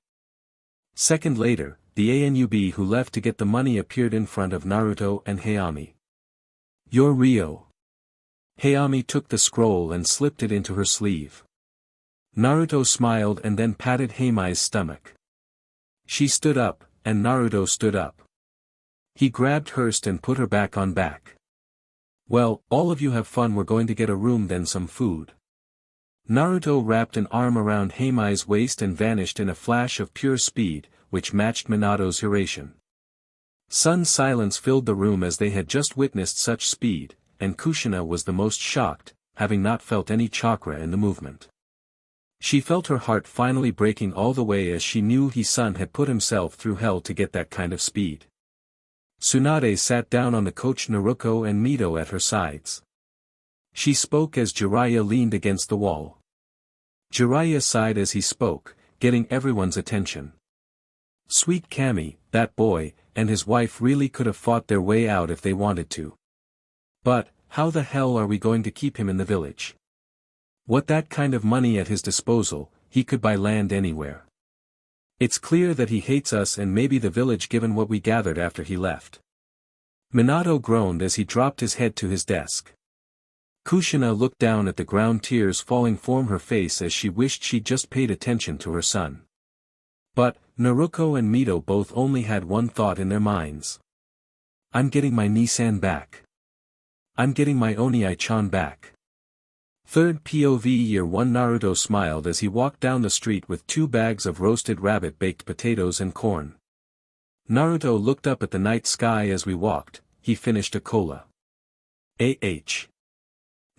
second later, the Anub who left to get the money appeared in front of Naruto and Hayami. You're Ryo. Hayami took the scroll and slipped it into her sleeve. Naruto smiled and then patted Hayami's stomach. She stood up, and Naruto stood up. He grabbed Hurst and put her back on back. Well, all of you have fun. We're going to get a room then some food. Naruto wrapped an arm around Hayami's waist and vanished in a flash of pure speed, which matched Minato's Hiration. Sudden silence filled the room as they had just witnessed such speed, and Kushina was the most shocked, having not felt any chakra in the movement. She felt her heart finally breaking all the way as she knew his son had put himself through hell to get that kind of speed. Tsunade sat down on the couch, Naruto and Mito at her sides. She spoke as Jiraiya leaned against the wall. Jiraiya sighed as he spoke, getting everyone's attention. Sweet Kami, that boy, and his wife really could have fought their way out if they wanted to. But, how the hell are we going to keep him in the village? What that kind of money at his disposal, he could buy land anywhere. It's clear that he hates us and maybe the village given what we gathered after he left. Minato groaned as he dropped his head to his desk. Kushina looked down at the ground, tears falling from her face as she wished she'd just paid attention to her son. But, Naruto and Mito both only had one thought in their minds. I'm getting my Nissan back. I'm getting my Oni-chan back. Third POV Year 1 Naruto smiled as he walked down the street with 2 bags of roasted rabbit baked potatoes and corn. Naruto looked up at the night sky as we walked. He finished a cola.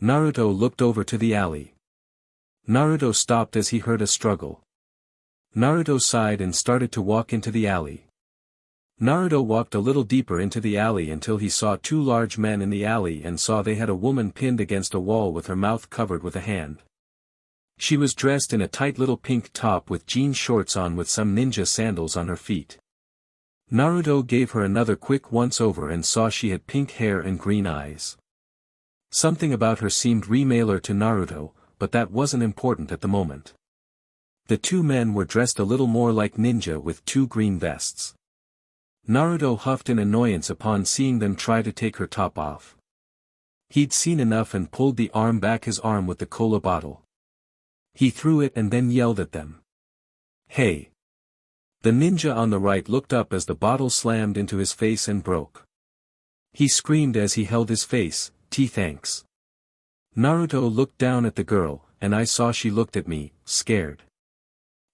Naruto looked over to the alley. Naruto stopped as he heard a struggle. Naruto sighed and started to walk into the alley. Naruto walked a little deeper into the alley until he saw 2 large men in the alley and saw they had a woman pinned against a wall with her mouth covered with a hand. She was dressed in a tight little pink top with jean shorts on with some ninja sandals on her feet. Naruto gave her another quick once-over and saw she had pink hair and green eyes. Something about her seemed familiar to Naruto, but that wasn't important at the moment. The 2 men were dressed a little more like ninja with 2 green vests. Naruto huffed in annoyance upon seeing them try to take her top off. He'd seen enough and pulled the arm back, his arm with the cola bottle. He threw it and then yelled at them. Hey! The ninja on the right looked up as the bottle slammed into his face and broke. He screamed as he held his face, thanks. Naruto looked down at the girl, and I saw she looked at me, scared.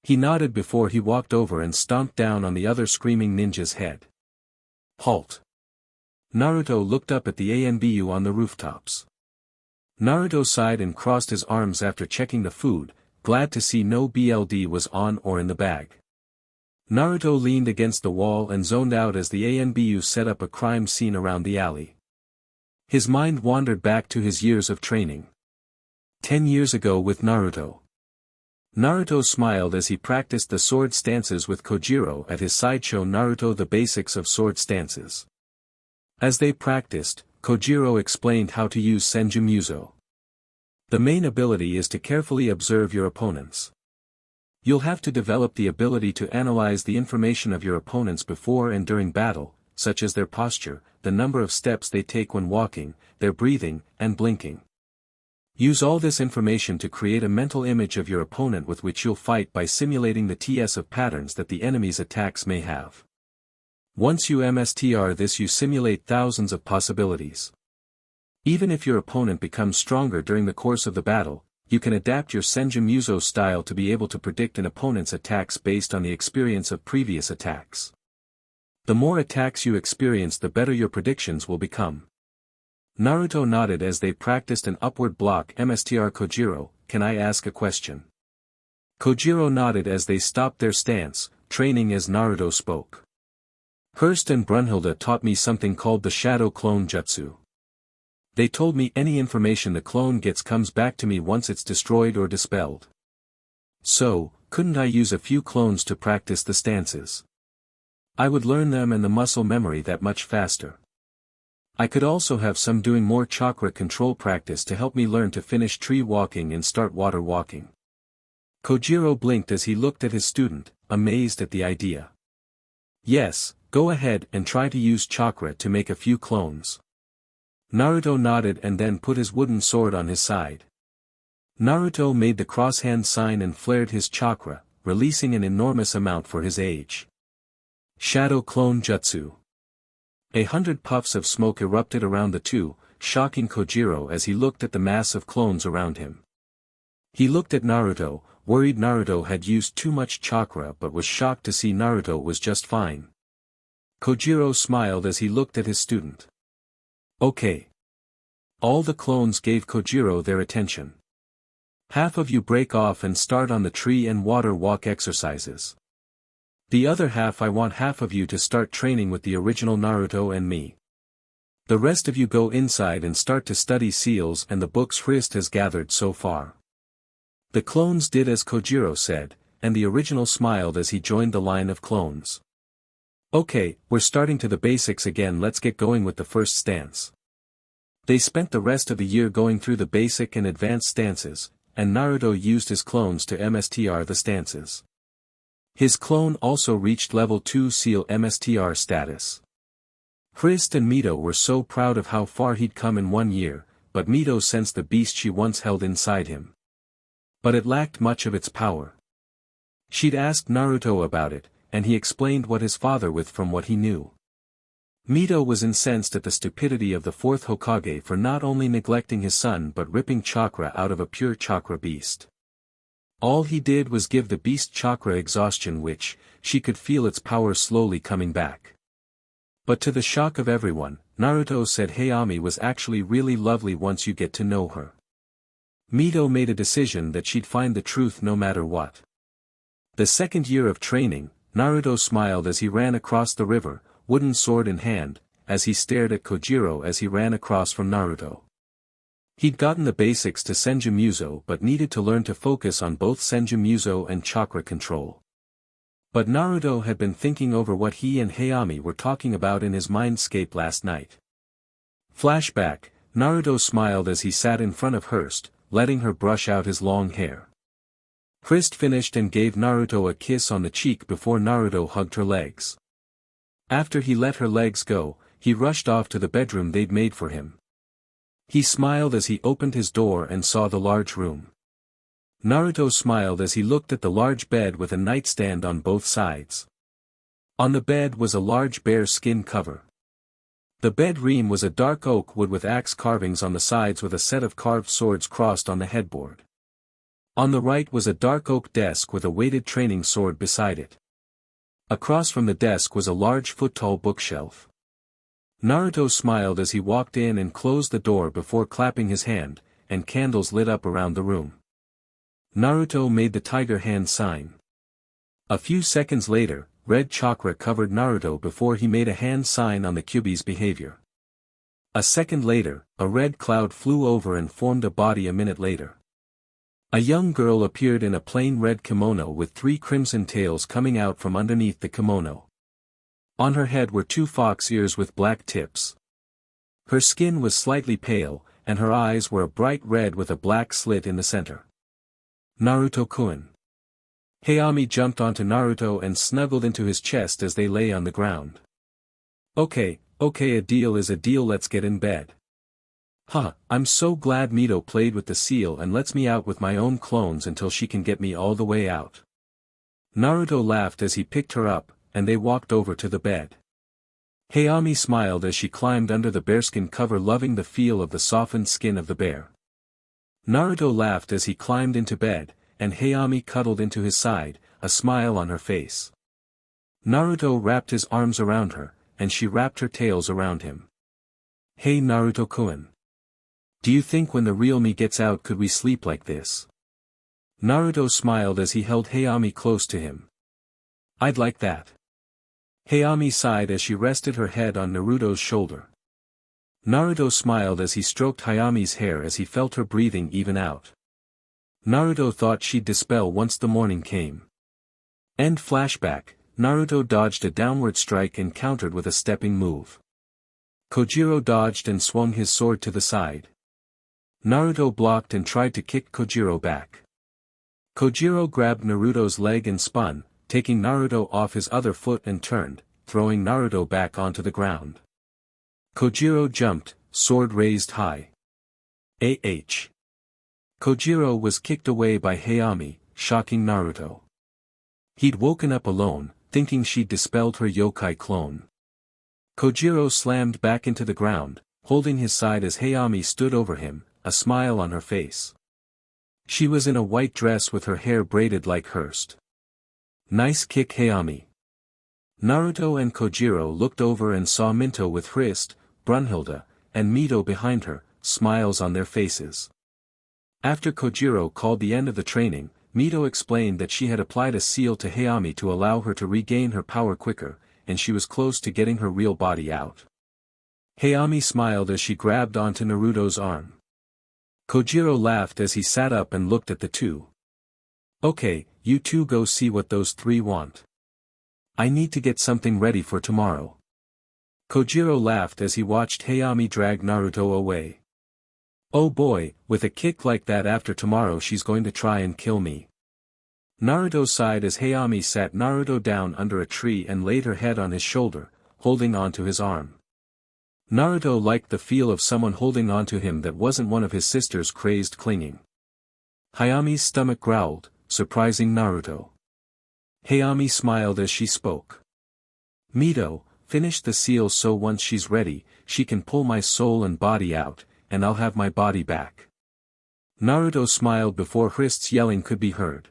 He nodded before he walked over and stomped down on the other screaming ninja's head. Halt! Naruto looked up at the Anbu on the rooftops. Naruto sighed and crossed his arms after checking the food, glad to see no BLD was on or in the bag. Naruto leaned against the wall and zoned out as the Anbu set up a crime scene around the alley. His mind wandered back to his years of training. 10 years ago with Naruto. Naruto smiled as he practiced the sword stances with Kojiro at his sideshow Naruto, the basics of sword stances. As they practiced, Kojiro explained how to use Senjutsu. The main ability is to carefully observe your opponents. You'll have to develop the ability to analyze the information of your opponents before and during battle, such as their posture, the number of steps they take when walking, their breathing, and blinking. Use all this information to create a mental image of your opponent with which you'll fight by simulating the TS of patterns that the enemy's attacks may have. Once you MSTR this, you simulate thousands of possibilities. Even if your opponent becomes stronger during the course of the battle, you can adapt your Senju Muso style to be able to predict an opponent's attacks based on the experience of previous attacks. The more attacks you experience, the better your predictions will become. Naruto nodded as they practiced an upward block MSTR. Kojiro, can I ask a question? Kojiro nodded as they stopped their stance, training as Naruto spoke. Hurst and Brunhilde taught me something called the Shadow Clone Jutsu. They told me any information the clone gets comes back to me once it's destroyed or dispelled. So, couldn't I use a few clones to practice the stances? I would learn them and the muscle memory that much faster. I could also have some doing more chakra control practice to help me learn to finish tree walking and start water walking. Kojiro blinked as he looked at his student, amazed at the idea. Yes, go ahead and try to use chakra to make a few clones. Naruto nodded and then put his wooden sword on his side. Naruto made the cross-hand sign and flared his chakra, releasing an enormous amount for his age. Shadow Clone Jutsu. 100 puffs of smoke erupted around the two, shocking Kojiro as he looked at the mass of clones around him. He looked at Naruto, worried Naruto had used too much chakra, but was shocked to see Naruto was just fine. Kojiro smiled as he looked at his student. Okay. All the clones gave Kojiro their attention. Half of you break off and start on the tree and water walk exercises. The other half, I want half of you to start training with the original Naruto and me. The rest of you go inside and start to study seals and the books Hrist has gathered so far. The clones did as Kojiro said, and the original smiled as he joined the line of clones. Okay, we're starting to the basics again, let's get going with the first stance. They spent the rest of the year going through the basic and advanced stances, and Naruto used his clones to MSTR the stances. His clone also reached level 2 seal MSTR status. Hrist and Mito were so proud of how far he'd come in 1 year, but Mito sensed the beast she once held inside him. But it lacked much of its power. She'd asked Naruto about it, and he explained what his father with from what he knew. Mito was incensed at the stupidity of the fourth Hokage for not only neglecting his son but ripping chakra out of a pure chakra beast. All he did was give the beast chakra exhaustion, which, she could feel its power slowly coming back. But to the shock of everyone, Naruto said Hayami was actually really lovely once you get to know her. Mito made a decision that she'd find the truth no matter what. The second year of training, Naruto smiled as he ran across the river, wooden sword in hand, as he stared at Kojiro as he ran across from Naruto. He'd gotten the basics to Senju Muso but needed to learn to focus on both Senju Muso and chakra control. But Naruto had been thinking over what he and Hayami were talking about in his mindscape last night. Flashback, Naruto smiled as he sat in front of Hurst, letting her brush out his long hair. Hrist finished and gave Naruto a kiss on the cheek before Naruto hugged her legs. After he let her legs go, he rushed off to the bedroom they'd made for him. He smiled as he opened his door and saw the large room. Naruto smiled as he looked at the large bed with a nightstand on both sides. On the bed was a large bear skin cover. The bed ream was a dark oak wood with axe carvings on the sides with a set of carved swords crossed on the headboard. On the right was a dark oak desk with a weighted training sword beside it. Across from the desk was a large foot-tall bookshelf. Naruto smiled as he walked in and closed the door before clapping his hand, and candles lit up around the room. Naruto made the tiger hand sign. A few seconds later, red chakra covered Naruto before he made a hand sign on the Kyuubi's behavior. A second later, a red cloud flew over and formed a body. A minute later, a young girl appeared in a plain red kimono with 3 crimson tails coming out from underneath the kimono. On her head were 2 fox ears with black tips. Her skin was slightly pale, and her eyes were a bright red with a black slit in the center. Naruto-kun. Hayami jumped onto Naruto and snuggled into his chest as they lay on the ground. Okay, a deal is a deal, let's get in bed. Huh, I'm so glad Mito played with the seal and lets me out with my own clones until she can get me all the way out. Naruto laughed as he picked her up, and they walked over to the bed. Hayami smiled as she climbed under the bearskin cover, loving the feel of the softened skin of the bear. Naruto laughed as he climbed into bed, and Hayami cuddled into his side, a smile on her face. Naruto wrapped his arms around her, and she wrapped her tails around him. Hey Naruto-kun. Do you think when the real me gets out could we sleep like this? Naruto smiled as he held Hayami close to him. I'd like that. Hayami sighed as she rested her head on Naruto's shoulder. Naruto smiled as he stroked Hayami's hair as he felt her breathing even out. Naruto thought she'd dispel once the morning came. End flashback. Naruto dodged a downward strike and countered with a stepping move. Kojiro dodged and swung his sword to the side. Naruto blocked and tried to kick Kojiro back. Kojiro grabbed Naruto's leg and spun, taking Naruto off his other foot and turned, throwing Naruto back onto the ground. Kojiro jumped, sword raised high. Kojiro was kicked away by Hayami, shocking Naruto. He'd woken up alone, thinking she'd dispelled her yokai clone. Kojiro slammed back into the ground, holding his side as Hayami stood over him, a smile on her face. She was in a white dress with her hair braided like Hearst. Nice kick Hayami. Naruto and Kojiro looked over and saw Minto with Hrist, Brunhilde, and Mito behind her, smiles on their faces. After Kojiro called the end of the training, Mito explained that she had applied a seal to Hayami to allow her to regain her power quicker, and she was close to getting her real body out. Hayami smiled as she grabbed onto Naruto's arm. Kojiro laughed as he sat up and looked at the two. Okay, you two go see what those three want. I need to get something ready for tomorrow. Kojiro laughed as he watched Hayami drag Naruto away. Oh boy, with a kick like that after tomorrow she's going to try and kill me. Naruto sighed as Hayami sat Naruto down under a tree and laid her head on his shoulder, holding onto his arm. Naruto liked the feel of someone holding onto him that wasn't one of his sister's crazed clinging. Hayami's stomach growled, surprising Naruto. Hayami smiled as she spoke. Mito, finish the seal so once she's ready, she can pull my soul and body out, and I'll have my body back. Naruto smiled before Hrist's yelling could be heard.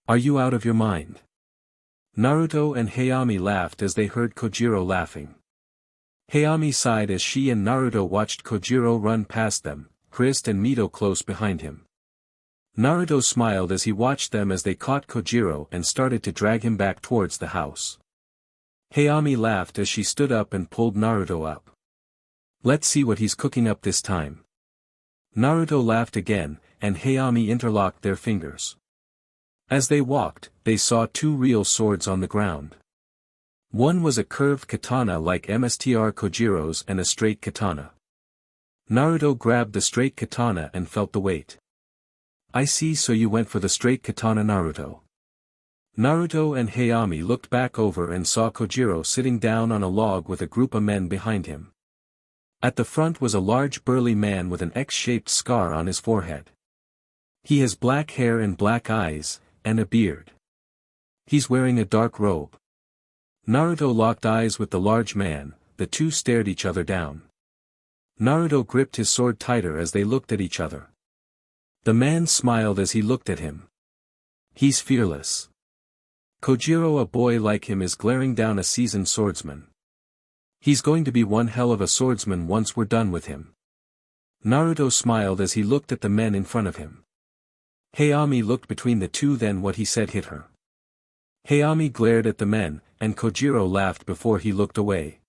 Are you out of your mind? Naruto and Hayami laughed as they heard Kojiro laughing. Hayami sighed as she and Naruto watched Kojiro run past them, Hrist and Mito close behind him. Naruto smiled as he watched them as they caught Kojiro and started to drag him back towards the house. Hayami laughed as she stood up and pulled Naruto up. Let's see what he's cooking up this time. Naruto laughed again, and Hayami interlocked their fingers. As they walked, they saw two real swords on the ground. One was a curved katana like Mstr Kojiro's and a straight katana. Naruto grabbed the straight katana and felt the weight. I see, so you went for the straight katana, Naruto. Naruto and Hayami looked back over and saw Kojiro sitting down on a log with a group of men behind him. At the front was a large burly man with an X-shaped scar on his forehead. He has black hair and black eyes, and a beard. He's wearing a dark robe. Naruto locked eyes with the large man, the two stared each other down. Naruto gripped his sword tighter as they looked at each other. The man smiled as he looked at him. He's fearless. Kojiro, a boy like him, is glaring down a seasoned swordsman. He's going to be one hell of a swordsman once we're done with him. Naruto smiled as he looked at the men in front of him. Hayami looked between the two, then what he said hit her. Hayami glared at the men, and Kojiro laughed before he looked away.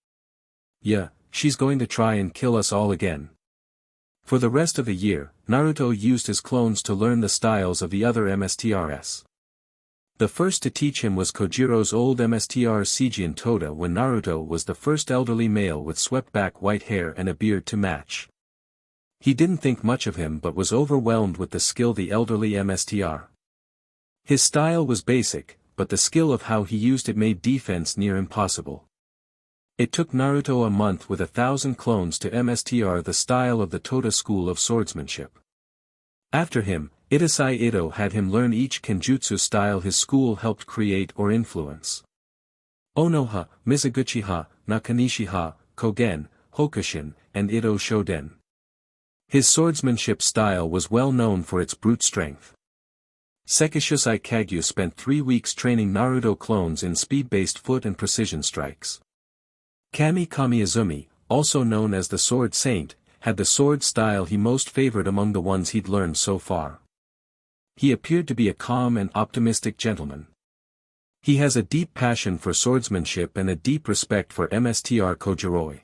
Yeah, she's going to try and kill us all again. For the rest of the year, Naruto used his clones to learn the styles of the other MSTRs. The first to teach him was Kojiro's old MSTR Seijian Toda, when Naruto was the first elderly male with swept-back white hair and a beard to match. He didn't think much of him but was overwhelmed with the skill the elderly MSTR. His style was basic, but the skill of how he used it made defense near impossible. It took Naruto a month with 1,000 clones to MSTR the style of the Toda school of swordsmanship. After him, Itasai Ito had him learn each kenjutsu style his school helped create or influence. Onoha, Mizuguchi-ha, Nakanishi-ha, Kogen, Hokushin, and Ito Shoden. His swordsmanship style was well known for its brute strength. Sekishusai Kagyu spent 3 weeks training Naruto clones in speed-based foot and precision strikes. Kami Kamiizumi, also known as the Sword Saint, had the sword style he most favored among the ones he'd learned so far. He appeared to be a calm and optimistic gentleman. He has a deep passion for swordsmanship and a deep respect for MSTR Kojiro.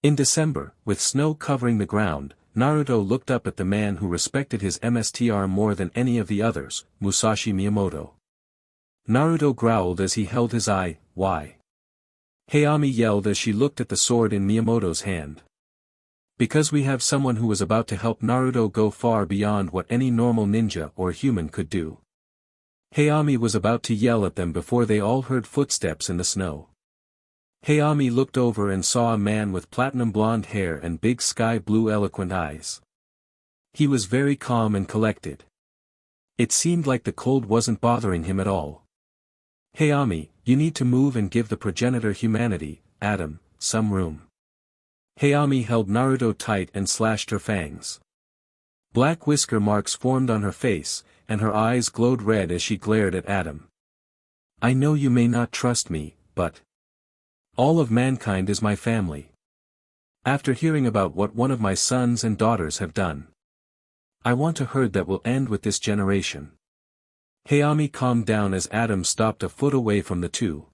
In December, with snow covering the ground, Naruto looked up at the man who respected his MSTR more than any of the others, Musashi Miyamoto. Naruto growled as he held his eye. Why? Hayami yelled as she looked at the sword in Miyamoto's hand. Because we have someone who was about to help Naruto go far beyond what any normal ninja or human could do. Hayami was about to yell at them before they all heard footsteps in the snow. Hayami looked over and saw a man with platinum blonde hair and big sky blue eloquent eyes. He was very calm and collected. It seemed like the cold wasn't bothering him at all. Hayami, you need to move and give the progenitor humanity, Adam, some room. Hayami held Naruto tight and slashed her fangs. Black whisker marks formed on her face, and her eyes glowed red as she glared at Adam. I know you may not trust me, but all of mankind is my family. After hearing about what one of my sons and daughters have done, I want a herd that will end with this generation. Hayami calmed down as Adam stopped a foot away from the two.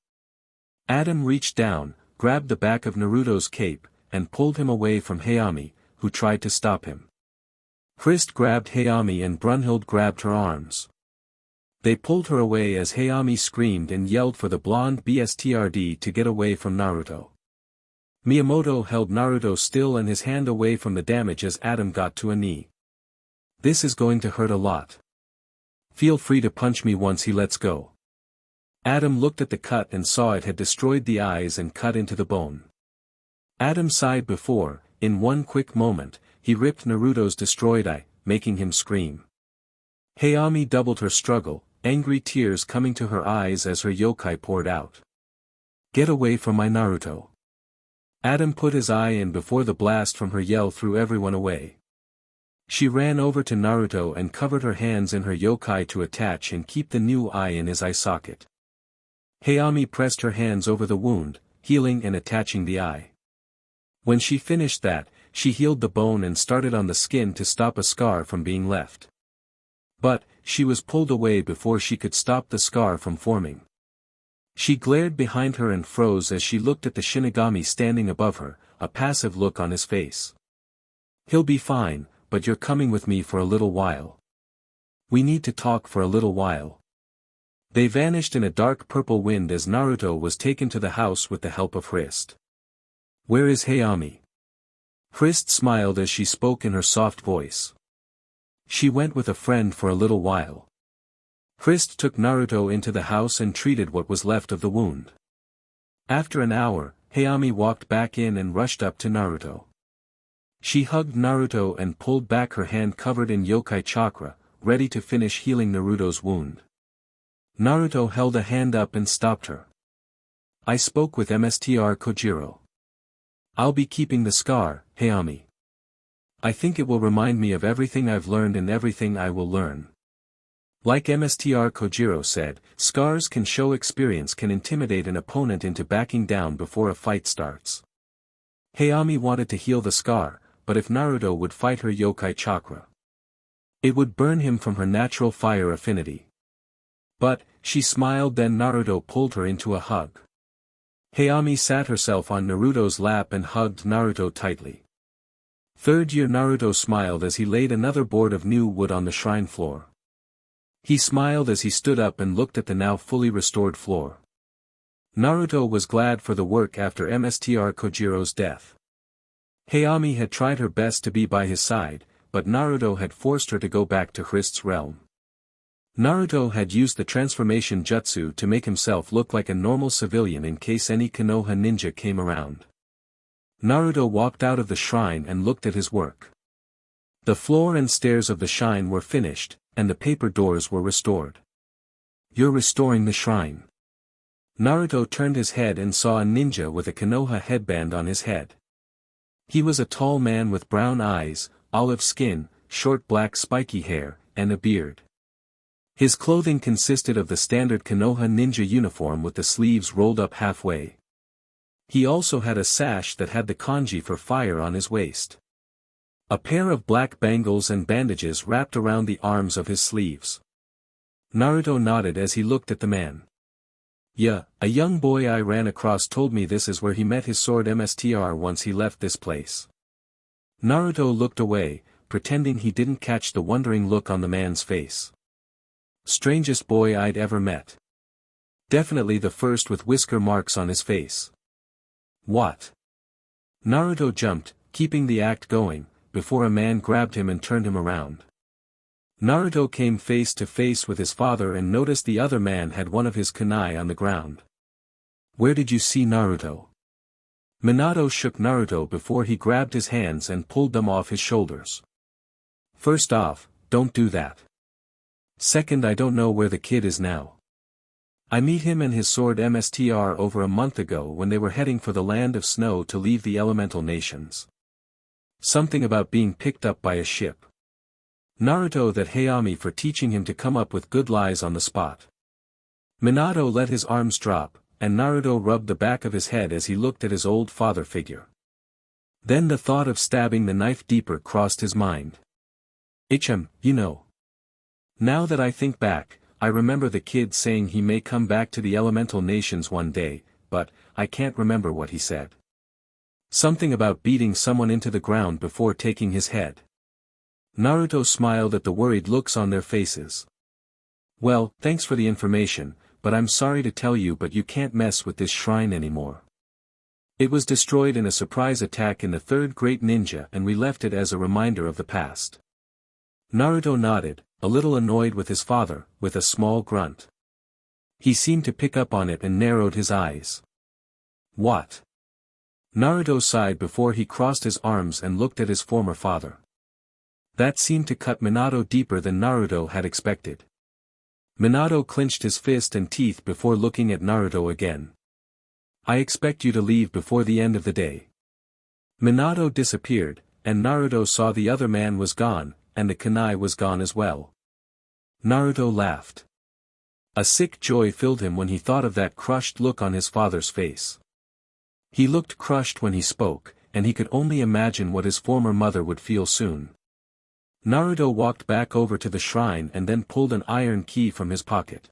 Adam reached down, grabbed the back of Naruto's cape, and pulled him away from Hayami, who tried to stop him. Christ grabbed Hayami and Brunhild grabbed her arms. They pulled her away as Hayami screamed and yelled for the blonde BSTRD to get away from Naruto. Miyamoto held Naruto still and his hand away from the damage as Adam got to a knee. This is going to hurt a lot. Feel free to punch me once he lets go. Adam looked at the cut and saw it had destroyed the eyes and cut into the bone. Adam sighed before, in one quick moment, he ripped Naruto's destroyed eye, making him scream. Hayami doubled her struggle, angry tears coming to her eyes as her yokai poured out. Get away from my Naruto. Adam put his eye in before the blast from her yell threw everyone away. She ran over to Naruto and covered her hands in her yokai to attach and keep the new eye in his eye socket. Hayami pressed her hands over the wound, healing and attaching the eye. When she finished that, she healed the bone and started on the skin to stop a scar from being left. But, she was pulled away before she could stop the scar from forming. She glared behind her and froze as she looked at the Shinigami standing above her, a passive look on his face. He'll be fine, but you're coming with me for a little while. We need to talk for a little while. They vanished in a dark purple wind as Naruto was taken to the house with the help of Hrist. Where is Hayami? Hrist smiled as she spoke in her soft voice. She went with a friend for a little while. Hrist took Naruto into the house and treated what was left of the wound. After an hour, Hayami walked back in and rushed up to Naruto. She hugged Naruto and pulled back her hand covered in yokai chakra, ready to finish healing Naruto's wound. Naruto held a hand up and stopped her. I spoke with MSTR Kojiro. I'll be keeping the scar, Hayami. I think it will remind me of everything I've learned and everything I will learn. Like MSTR Kojiro said, scars can show experience can intimidate an opponent into backing down before a fight starts. Hayami wanted to heal the scar, but if Naruto would fight her yokai chakra, it would burn him from her natural fire affinity. But, she smiled then Naruto pulled her into a hug. Hayami sat herself on Naruto's lap and hugged Naruto tightly. Third year Naruto smiled as he laid another board of new wood on the shrine floor. He smiled as he stood up and looked at the now fully restored floor. Naruto was glad for the work after MSTR Kojiro's death. Hayami had tried her best to be by his side, but Naruto had forced her to go back to Hrist's realm. Naruto had used the transformation jutsu to make himself look like a normal civilian in case any Konoha ninja came around. Naruto walked out of the shrine and looked at his work. The floor and stairs of the shrine were finished, and the paper doors were restored. "You're restoring the shrine." Naruto turned his head and saw a ninja with a Konoha headband on his head. He was a tall man with brown eyes, olive skin, short black spiky hair, and a beard. His clothing consisted of the standard Konoha ninja uniform with the sleeves rolled up halfway. He also had a sash that had the kanji for fire on his waist. A pair of black bangles and bandages wrapped around the arms of his sleeves. Naruto nodded as he looked at the man. "Yeah, a young boy I ran across told me this is where he met his sword Mstr once he left this place." Naruto looked away, pretending he didn't catch the wondering look on the man's face. "Strangest boy I'd ever met. Definitely the first with whisker marks on his face." "What?" Naruto jumped, keeping the act going, before a man grabbed him and turned him around. Naruto came face to face with his father and noticed the other man had one of his kunai on the ground. "Where did you see Naruto?" Minato shook Naruto before he grabbed his hands and pulled them off his shoulders. "First off, don't do that. Second, I don't know where the kid is now. I meet him and his sword Mstr over a month ago when they were heading for the land of snow to leave the elemental nations. Something about being picked up by a ship. Naruto that Hayami for teaching him to come up with good lies on the spot." Minato let his arms drop, and Naruto rubbed the back of his head as he looked at his old father figure. Then the thought of stabbing the knife deeper crossed his mind. You know. Now that I think back, I remember the kid saying he may come back to the elemental nations one day, but I can't remember what he said. Something about beating someone into the ground before taking his head." Naruto smiled at the worried looks on their faces. "Well, thanks for the information, but I'm sorry to tell you but you can't mess with this shrine anymore. It was destroyed in a surprise attack in the third great ninja and we left it as a reminder of the past." Naruto nodded, a little annoyed with his father, with a small grunt. He seemed to pick up on it and narrowed his eyes. "What?" Naruto sighed before he crossed his arms and looked at his former father. That seemed to cut Minato deeper than Naruto had expected. Minato clenched his fist and teeth before looking at Naruto again. "I expect you to leave before the end of the day." Minato disappeared, and Naruto saw the other man was gone, and the kunai was gone as well. Naruto laughed. A sick joy filled him when he thought of that crushed look on his father's face. He looked crushed when he spoke, and he could only imagine what his former mother would feel soon. Naruto walked back over to the shrine and then pulled an iron key from his pocket.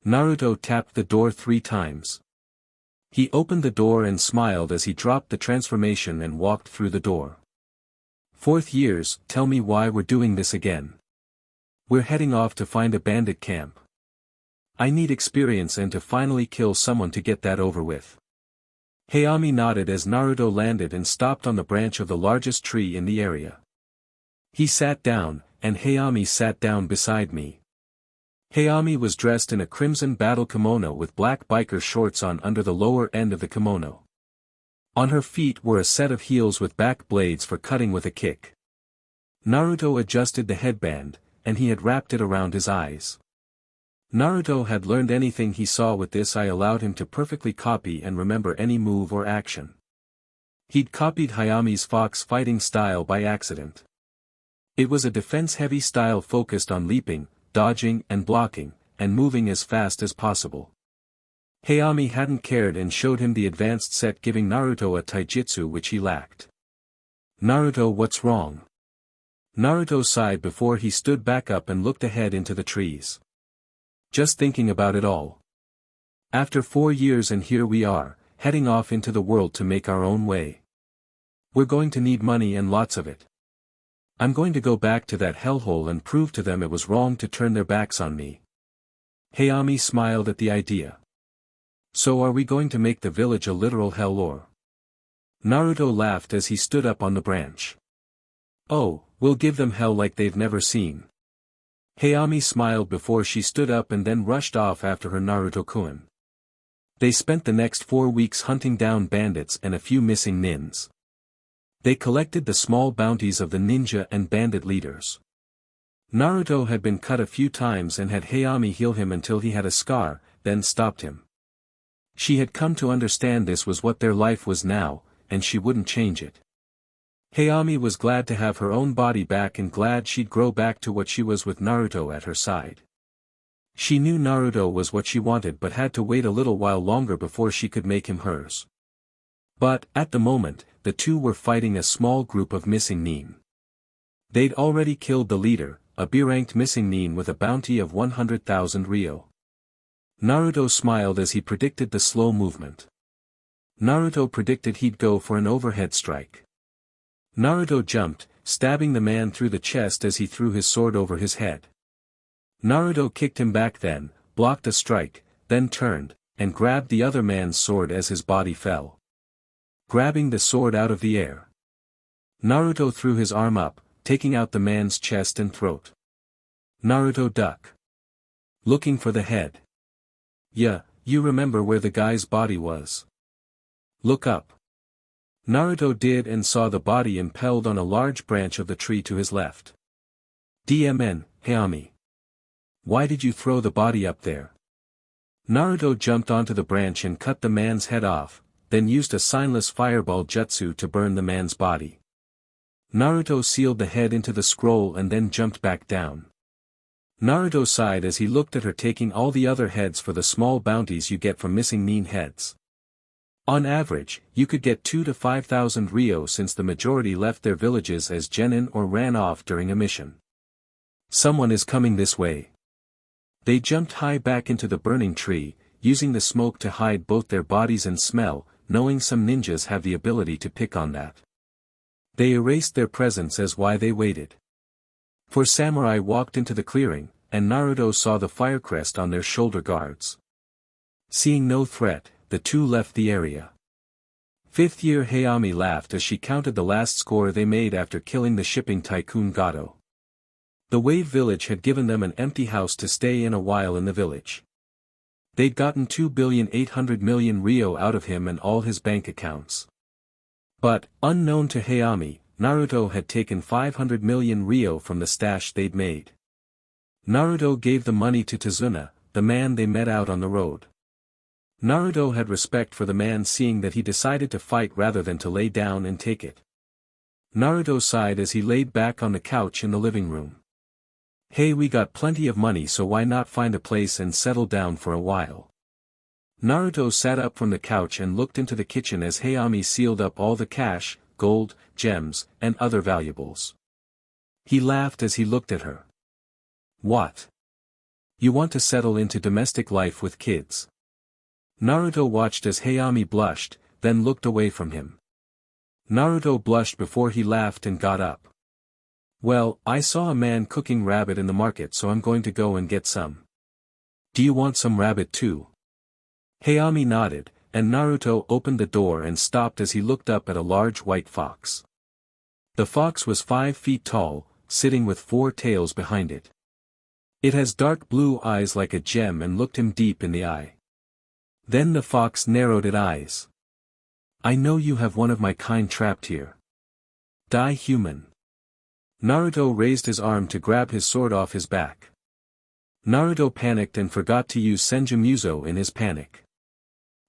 Naruto tapped the door 3 times. He opened the door and smiled as he dropped the transformation and walked through the door. "4th years, tell me why we're doing this again." "We're heading off to find a bandit camp. I need experience and to finally kill someone to get that over with." Hayami nodded as Naruto landed and stopped on the branch of the largest tree in the area. He sat down, and Hayami sat down beside me. Hayami was dressed in a crimson battle kimono with black biker shorts on under the lower end of the kimono. On her feet were a set of heels with back blades for cutting with a kick. Naruto adjusted the headband, and he had wrapped it around his eyes. Naruto had learned anything he saw with this. I allowed him to perfectly copy and remember any move or action. He'd copied Hayami's fox fighting style by accident. It was a defense-heavy style focused on leaping, dodging and blocking, and moving as fast as possible. Hayami hadn't cared and showed him the advanced set, giving Naruto a taijutsu which he lacked. "Naruto, what's wrong?" Naruto sighed before he stood back up and looked ahead into the trees. "Just thinking about it all. After 4 years and here we are, heading off into the world to make our own way. We're going to need money and lots of it. I'm going to go back to that hellhole and prove to them it was wrong to turn their backs on me." Hayami smiled at the idea. "So are we going to make the village a literal hell or?" Naruto laughed as he stood up on the branch. "Oh, we'll give them hell like they've never seen. Hayami smiled before she stood up and then rushed off after her Naruto-kun. They spent the next 4 weeks hunting down bandits and a few missing nins. They collected the small bounties of the ninja and bandit leaders. Naruto had been cut a few times and had Hayami heal him until he had a scar, then stopped him. She had come to understand this was what their life was now, and she wouldn't change it. Hayami was glad to have her own body back and glad she'd grow back to what she was with Naruto at her side. She knew Naruto was what she wanted but had to wait a little while longer before she could make him hers. But, at the moment, the two were fighting a small group of missing nin. They'd already killed the leader, a B-ranked missing nin with a bounty of 100,000 ryo. Naruto smiled as he predicted the slow movement. Naruto predicted he'd go for an overhead strike. Naruto jumped, stabbing the man through the chest as he threw his sword over his head. Naruto kicked him back then, blocked a strike, then turned, and grabbed the other man's sword as his body fell. Grabbing the sword out of the air, Naruto threw his arm up, taking out the man's chest and throat. Naruto duck. Looking for the head. Yeah, you remember where the guy's body was. Look up. Naruto did and saw the body impaled on a large branch of the tree to his left. DMN, Hayami. Why did you throw the body up there? Naruto jumped onto the branch and cut the man's head off, then used a signless fireball jutsu to burn the man's body. Naruto sealed the head into the scroll and then jumped back down. Naruto sighed as he looked at her taking all the other heads for the small bounties you get from missing nin heads. On average, you could get 2 to 5,000 ryo since the majority left their villages as genin or ran off during a mission. Someone is coming this way. They jumped high back into the burning tree, using the smoke to hide both their bodies and smell, knowing some ninjas have the ability to pick on that. They erased their presence as why they waited. Four samurai walked into the clearing, and Naruto saw the fire crest on their shoulder guards. Seeing no threat, the two left the area. Fifth year Hayami laughed as she counted the last score they made after killing the shipping tycoon Gato. The Wave Village had given them an empty house to stay in a while in the village. They'd gotten 2,800,000,000 ryo out of him and all his bank accounts. But, unknown to Hayami, Naruto had taken 500,000,000 ryo from the stash they'd made. Naruto gave the money to Tazuna, the man they met out on the road. Naruto had respect for the man seeing that he decided to fight rather than to lay down and take it. Naruto sighed as he laid back on the couch in the living room. Hey, we got plenty of money, so why not find a place and settle down for a while? Naruto sat up from the couch and looked into the kitchen as Hayami sealed up all the cash, gold, gems, and other valuables. He laughed as he looked at her. What? You want to settle into domestic life with kids? Naruto watched as Hayami blushed, then looked away from him. Naruto blushed before he laughed and got up. Well, I saw a man cooking rabbit in the market, so I'm going to go and get some. Do you want some rabbit too? Hayami nodded, and Naruto opened the door and stopped as he looked up at a large white fox. The fox was 5 feet tall, sitting with 4 tails behind it. It has dark blue eyes like a gem and looked him deep in the eye. Then the fox narrowed its eyes. I know you have one of my kind trapped here. Die human. Naruto raised his arm to grab his sword off his back. Naruto panicked and forgot to use Senjutsu in his panic.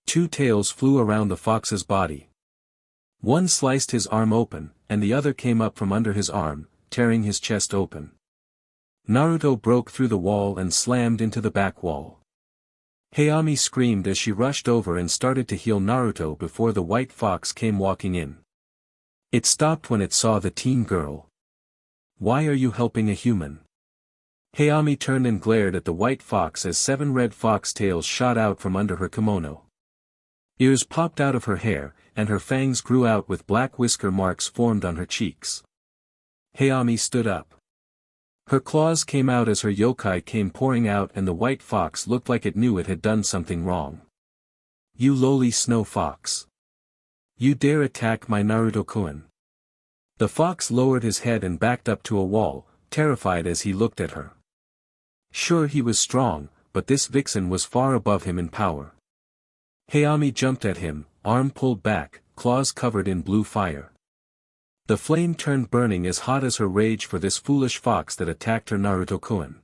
2 tails flew around the fox's body. One sliced his arm open, and the other came up from under his arm, tearing his chest open. Naruto broke through the wall and slammed into the back wall. Hayami screamed as she rushed over and started to heal Naruto before the white fox came walking in. It stopped when it saw the teen girl. Why are you helping a human? Hayami turned and glared at the white fox as 7 red fox tails shot out from under her kimono. Ears popped out of her hair, and her fangs grew out with black whisker marks formed on her cheeks. Hayami stood up. Her claws came out as her yokai came pouring out, and the white fox looked like it knew it had done something wrong. You lowly snow fox. You dare attack my Naruto-kun. The fox lowered his head and backed up to a wall, terrified as he looked at her. Sure, he was strong, but this vixen was far above him in power. Hayami jumped at him, arm pulled back, claws covered in blue fire. The flame turned burning as hot as her rage for this foolish fox that attacked her. Naruto-kun.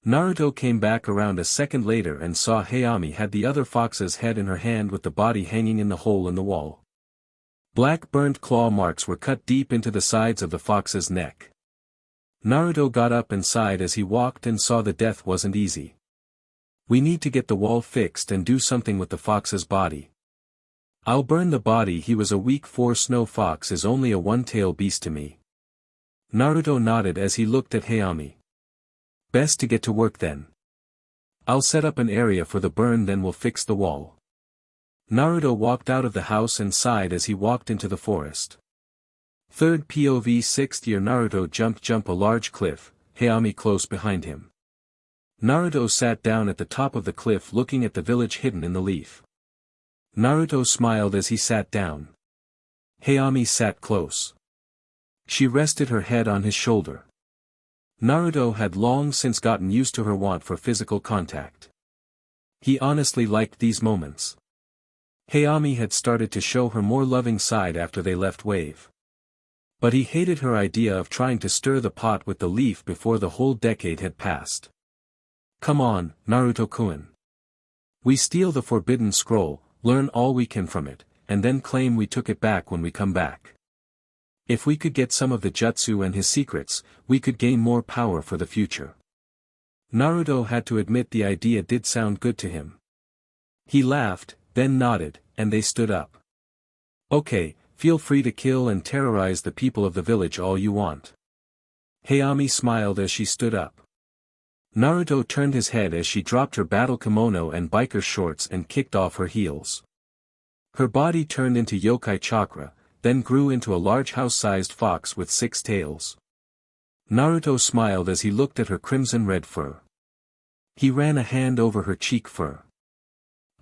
Naruto came back around a second later and saw Hayami had the other fox's head in her hand with the body hanging in the hole in the wall. Black burnt claw marks were cut deep into the sides of the fox's neck. Naruto got up and sighed as he walked and saw the death wasn't easy. We need to get the wall fixed and do something with the fox's body. I'll burn the body. He was a weak 4 snow fox is only a one-tail beast to me. Naruto nodded as he looked at Hayami. Best to get to work then. I'll set up an area for the burn, then we'll fix the wall. Naruto walked out of the house and sighed as he walked into the forest. Third POV 6th year Naruto jump a large cliff, Hayami close behind him. Naruto sat down at the top of the cliff looking at the village hidden in the leaf. Naruto smiled as he sat down. Hayami sat close. She rested her head on his shoulder. Naruto had long since gotten used to her want for physical contact. He honestly liked these moments. Hayami had started to show her more loving side after they left Wave. But he hated her idea of trying to stir the pot with the leaf before the whole decade had passed. Come on, Naruto-kun. We steal the forbidden scroll, learn all we can from it, and then claim we took it back when we come back. If we could get some of the jutsu and his secrets, we could gain more power for the future. Naruto had to admit the idea did sound good to him. He laughed, then nodded, and they stood up. Okay, feel free to kill and terrorize the people of the village all you want. Hayami smiled as she stood up. Naruto turned his head as she dropped her battle kimono and biker shorts and kicked off her heels. Her body turned into yokai chakra, then grew into a large house-sized fox with 6 tails. Naruto smiled as he looked at her crimson-red fur. He ran a hand over her cheek fur.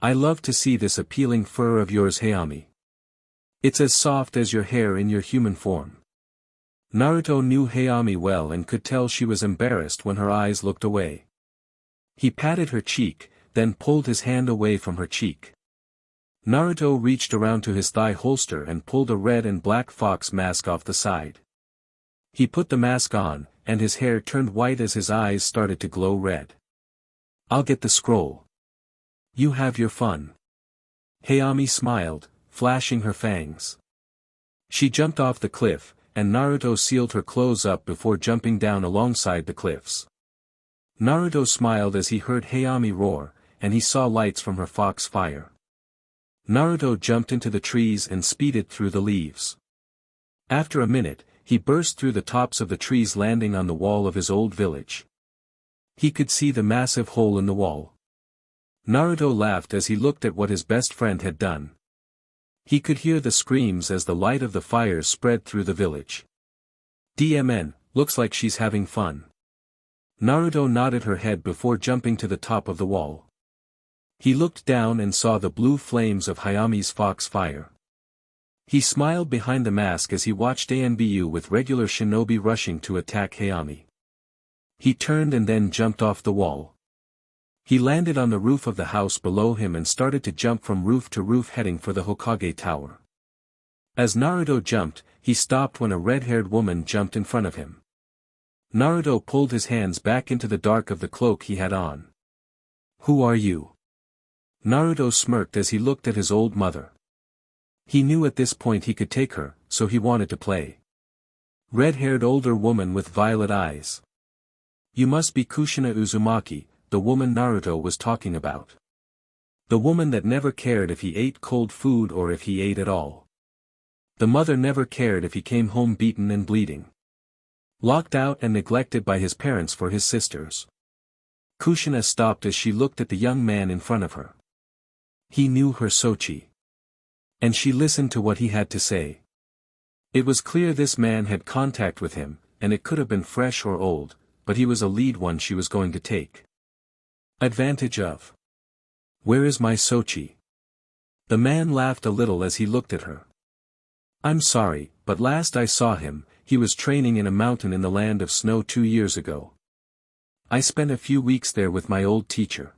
I love to see this appealing fur of yours, Hayami. It's as soft as your hair in your human form. Naruto knew Hayami well and could tell she was embarrassed when her eyes looked away. He patted her cheek, then pulled his hand away from her cheek. Naruto reached around to his thigh holster and pulled a red and black fox mask off the side. He put the mask on, and his hair turned white as his eyes started to glow red. I'll get the scroll. You have your fun. Hayami smiled, flashing her fangs. She jumped off the cliff, and Naruto sealed her clothes up before jumping down alongside the cliffs. Naruto smiled as he heard Hayami roar, and he saw lights from her fox fire. Naruto jumped into the trees and speeded through the leaves. After a minute, he burst through the tops of the trees, landing on the wall of his old village. He could see the massive hole in the wall. Naruto laughed as he looked at what his best friend had done. He could hear the screams as the light of the fires spread through the village. DMN, looks like she's having fun. Naruto nodded her head before jumping to the top of the wall. He looked down and saw the blue flames of Hayami's fox fire. He smiled behind the mask as he watched Anbu with regular shinobi rushing to attack Hayami. He turned and then jumped off the wall. He landed on the roof of the house below him and started to jump from roof to roof, heading for the Hokage Tower. As Naruto jumped, he stopped when a red-haired woman jumped in front of him. Naruto pulled his hands back into the dark of the cloak he had on. Who are you? Naruto smirked as he looked at his old mother. He knew at this point he could take her, so he wanted to play. Red-haired older woman with violet eyes. You must be Kushina Uzumaki, the woman Naruto was talking about. The woman that never cared if he ate cold food or if he ate at all. The mother never cared if he came home beaten and bleeding. Locked out and neglected by his parents for his sisters. Kushina stopped as she looked at the young man in front of her. He knew her Sochi. And she listened to what he had to say. It was clear this man had contact with him, and it could have been fresh or old, but he was a lead one she was going to take. Advantage of. Where is my Sochi? The man laughed a little as he looked at her. I'm sorry, but last I saw him, he was training in a mountain in the land of snow 2 years ago. I spent a few weeks there with my old teacher.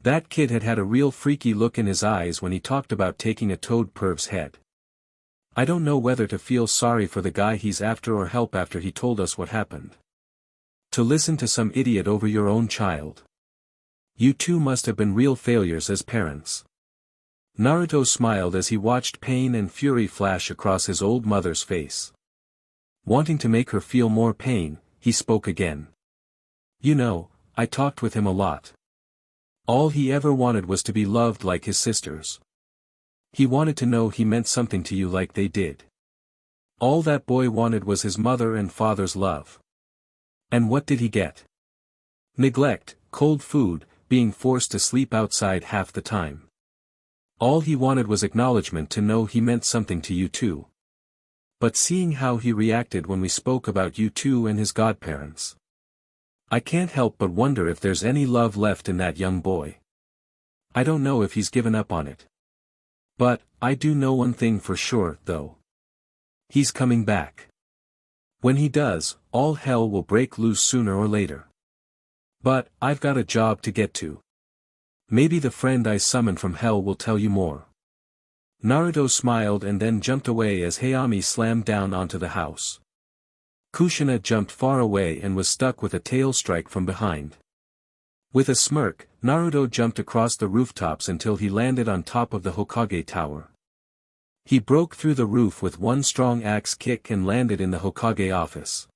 That kid had a real freaky look in his eyes when he talked about taking a toad perv's head. I don't know whether to feel sorry for the guy he's after or help after he told us what happened. To listen to some idiot over your own child. You two must have been real failures as parents. Naruto smiled as he watched pain and fury flash across his old mother's face. Wanting to make her feel more pain, he spoke again. You know, I talked with him a lot. All he ever wanted was to be loved like his sisters. He wanted to know he meant something to you like they did. All that boy wanted was his mother and father's love. And what did he get? Neglect, cold food, being forced to sleep outside half the time. All he wanted was acknowledgement to know he meant something to you too. But seeing how he reacted when we spoke about you two and his godparents, I can't help but wonder if there's any love left in that young boy. I don't know if he's given up on it. But, I do know one thing for sure, though. He's coming back. When he does, all hell will break loose sooner or later. But, I've got a job to get to. Maybe the friend I summoned from hell will tell you more. Naruto smiled and then jumped away as Hayami slammed down onto the house. Kushina jumped far away and was stuck with a tail strike from behind. With a smirk, Naruto jumped across the rooftops until he landed on top of the Hokage tower. He broke through the roof with one strong axe kick and landed in the Hokage office.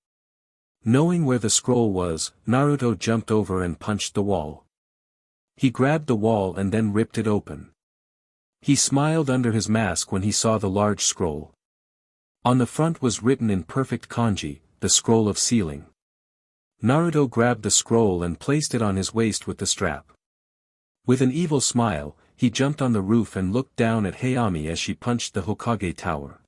Knowing where the scroll was, Naruto jumped over and punched the wall. He grabbed the wall and then ripped it open. He smiled under his mask when he saw the large scroll. On the front was written in perfect kanji, the scroll of sealing. Naruto grabbed the scroll and placed it on his waist with the strap. With an evil smile, he jumped on the roof and looked down at Hayami as she punched the Hokage tower.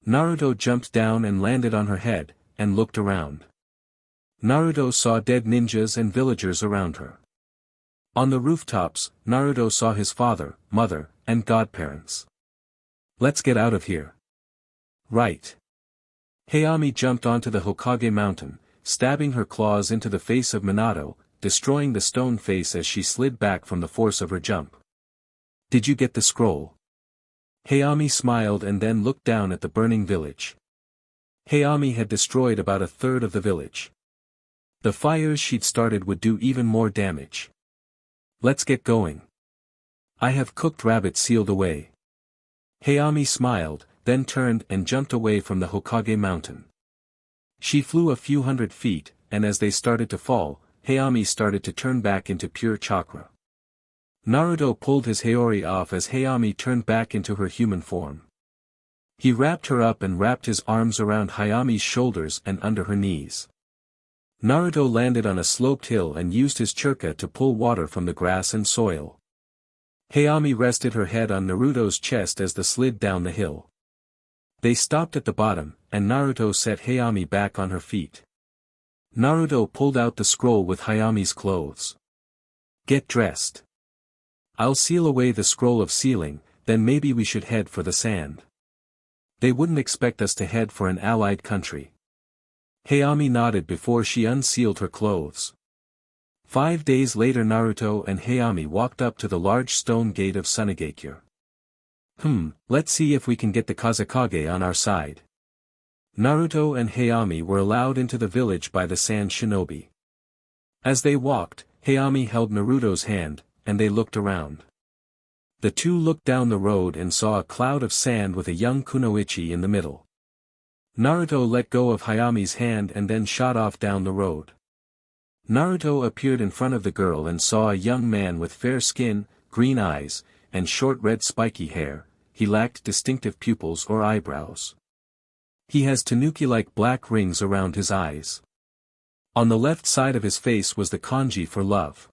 Naruto jumped down and landed on her head, and looked around. Naruto saw dead ninjas and villagers around her. On the rooftops, Naruto saw his father, mother, and godparents. Let's get out of here. Right. Hayami jumped onto the Hokage mountain, stabbing her claws into the face of Minato, destroying the stone face as she slid back from the force of her jump. Did you get the scroll? Hayami smiled and then looked down at the burning village. Hayami had destroyed about a third of the village. The fires she'd started would do even more damage. Let's get going. I have cooked rabbit sealed away. Hayami smiled, then turned and jumped away from the Hokage mountain. She flew a few hundred feet, and as they started to fall, Hayami started to turn back into pure chakra. Naruto pulled his Haori off as Hayami turned back into her human form. He wrapped her up and wrapped his arms around Hayami's shoulders and under her knees. Naruto landed on a sloped hill and used his churka to pull water from the grass and soil. Hayami rested her head on Naruto's chest as they slid down the hill. They stopped at the bottom, and Naruto set Hayami back on her feet. Naruto pulled out the scroll with Hayami's clothes. Get dressed. I'll seal away the scroll of sealing, then maybe we should head for the sand. They wouldn't expect us to head for an allied country. Hayami nodded before she unsealed her clothes. 5 days later Naruto and Hayami walked up to the large stone gate of Sunagakure. Let's see if we can get the Kazekage on our side. Naruto and Hayami were allowed into the village by the sand shinobi. As they walked, Hayami held Naruto's hand, and they looked around. The two looked down the road and saw a cloud of sand with a young kunoichi in the middle. Naruto let go of Hayami's hand and then shot off down the road. Naruto appeared in front of the girl and saw a young man with fair skin, green eyes, and short red spiky hair. He lacked distinctive pupils or eyebrows. He has tanuki-like black rings around his eyes. On the left side of his face was the kanji for love.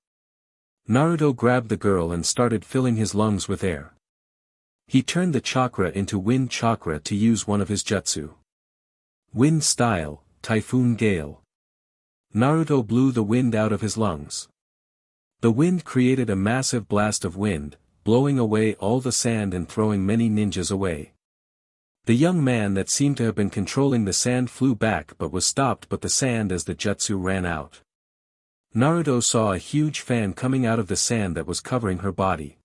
Naruto grabbed the girl and started filling his lungs with air. He turned the chakra into wind chakra to use one of his jutsu. Wind style, typhoon gale. Naruto blew the wind out of his lungs. The wind created a massive blast of wind, blowing away all the sand and throwing many ninjas away. The young man that seemed to have been controlling the sand flew back but was stopped by the sand as the jutsu ran out. Naruto saw a huge fan coming out of the sand that was covering her body.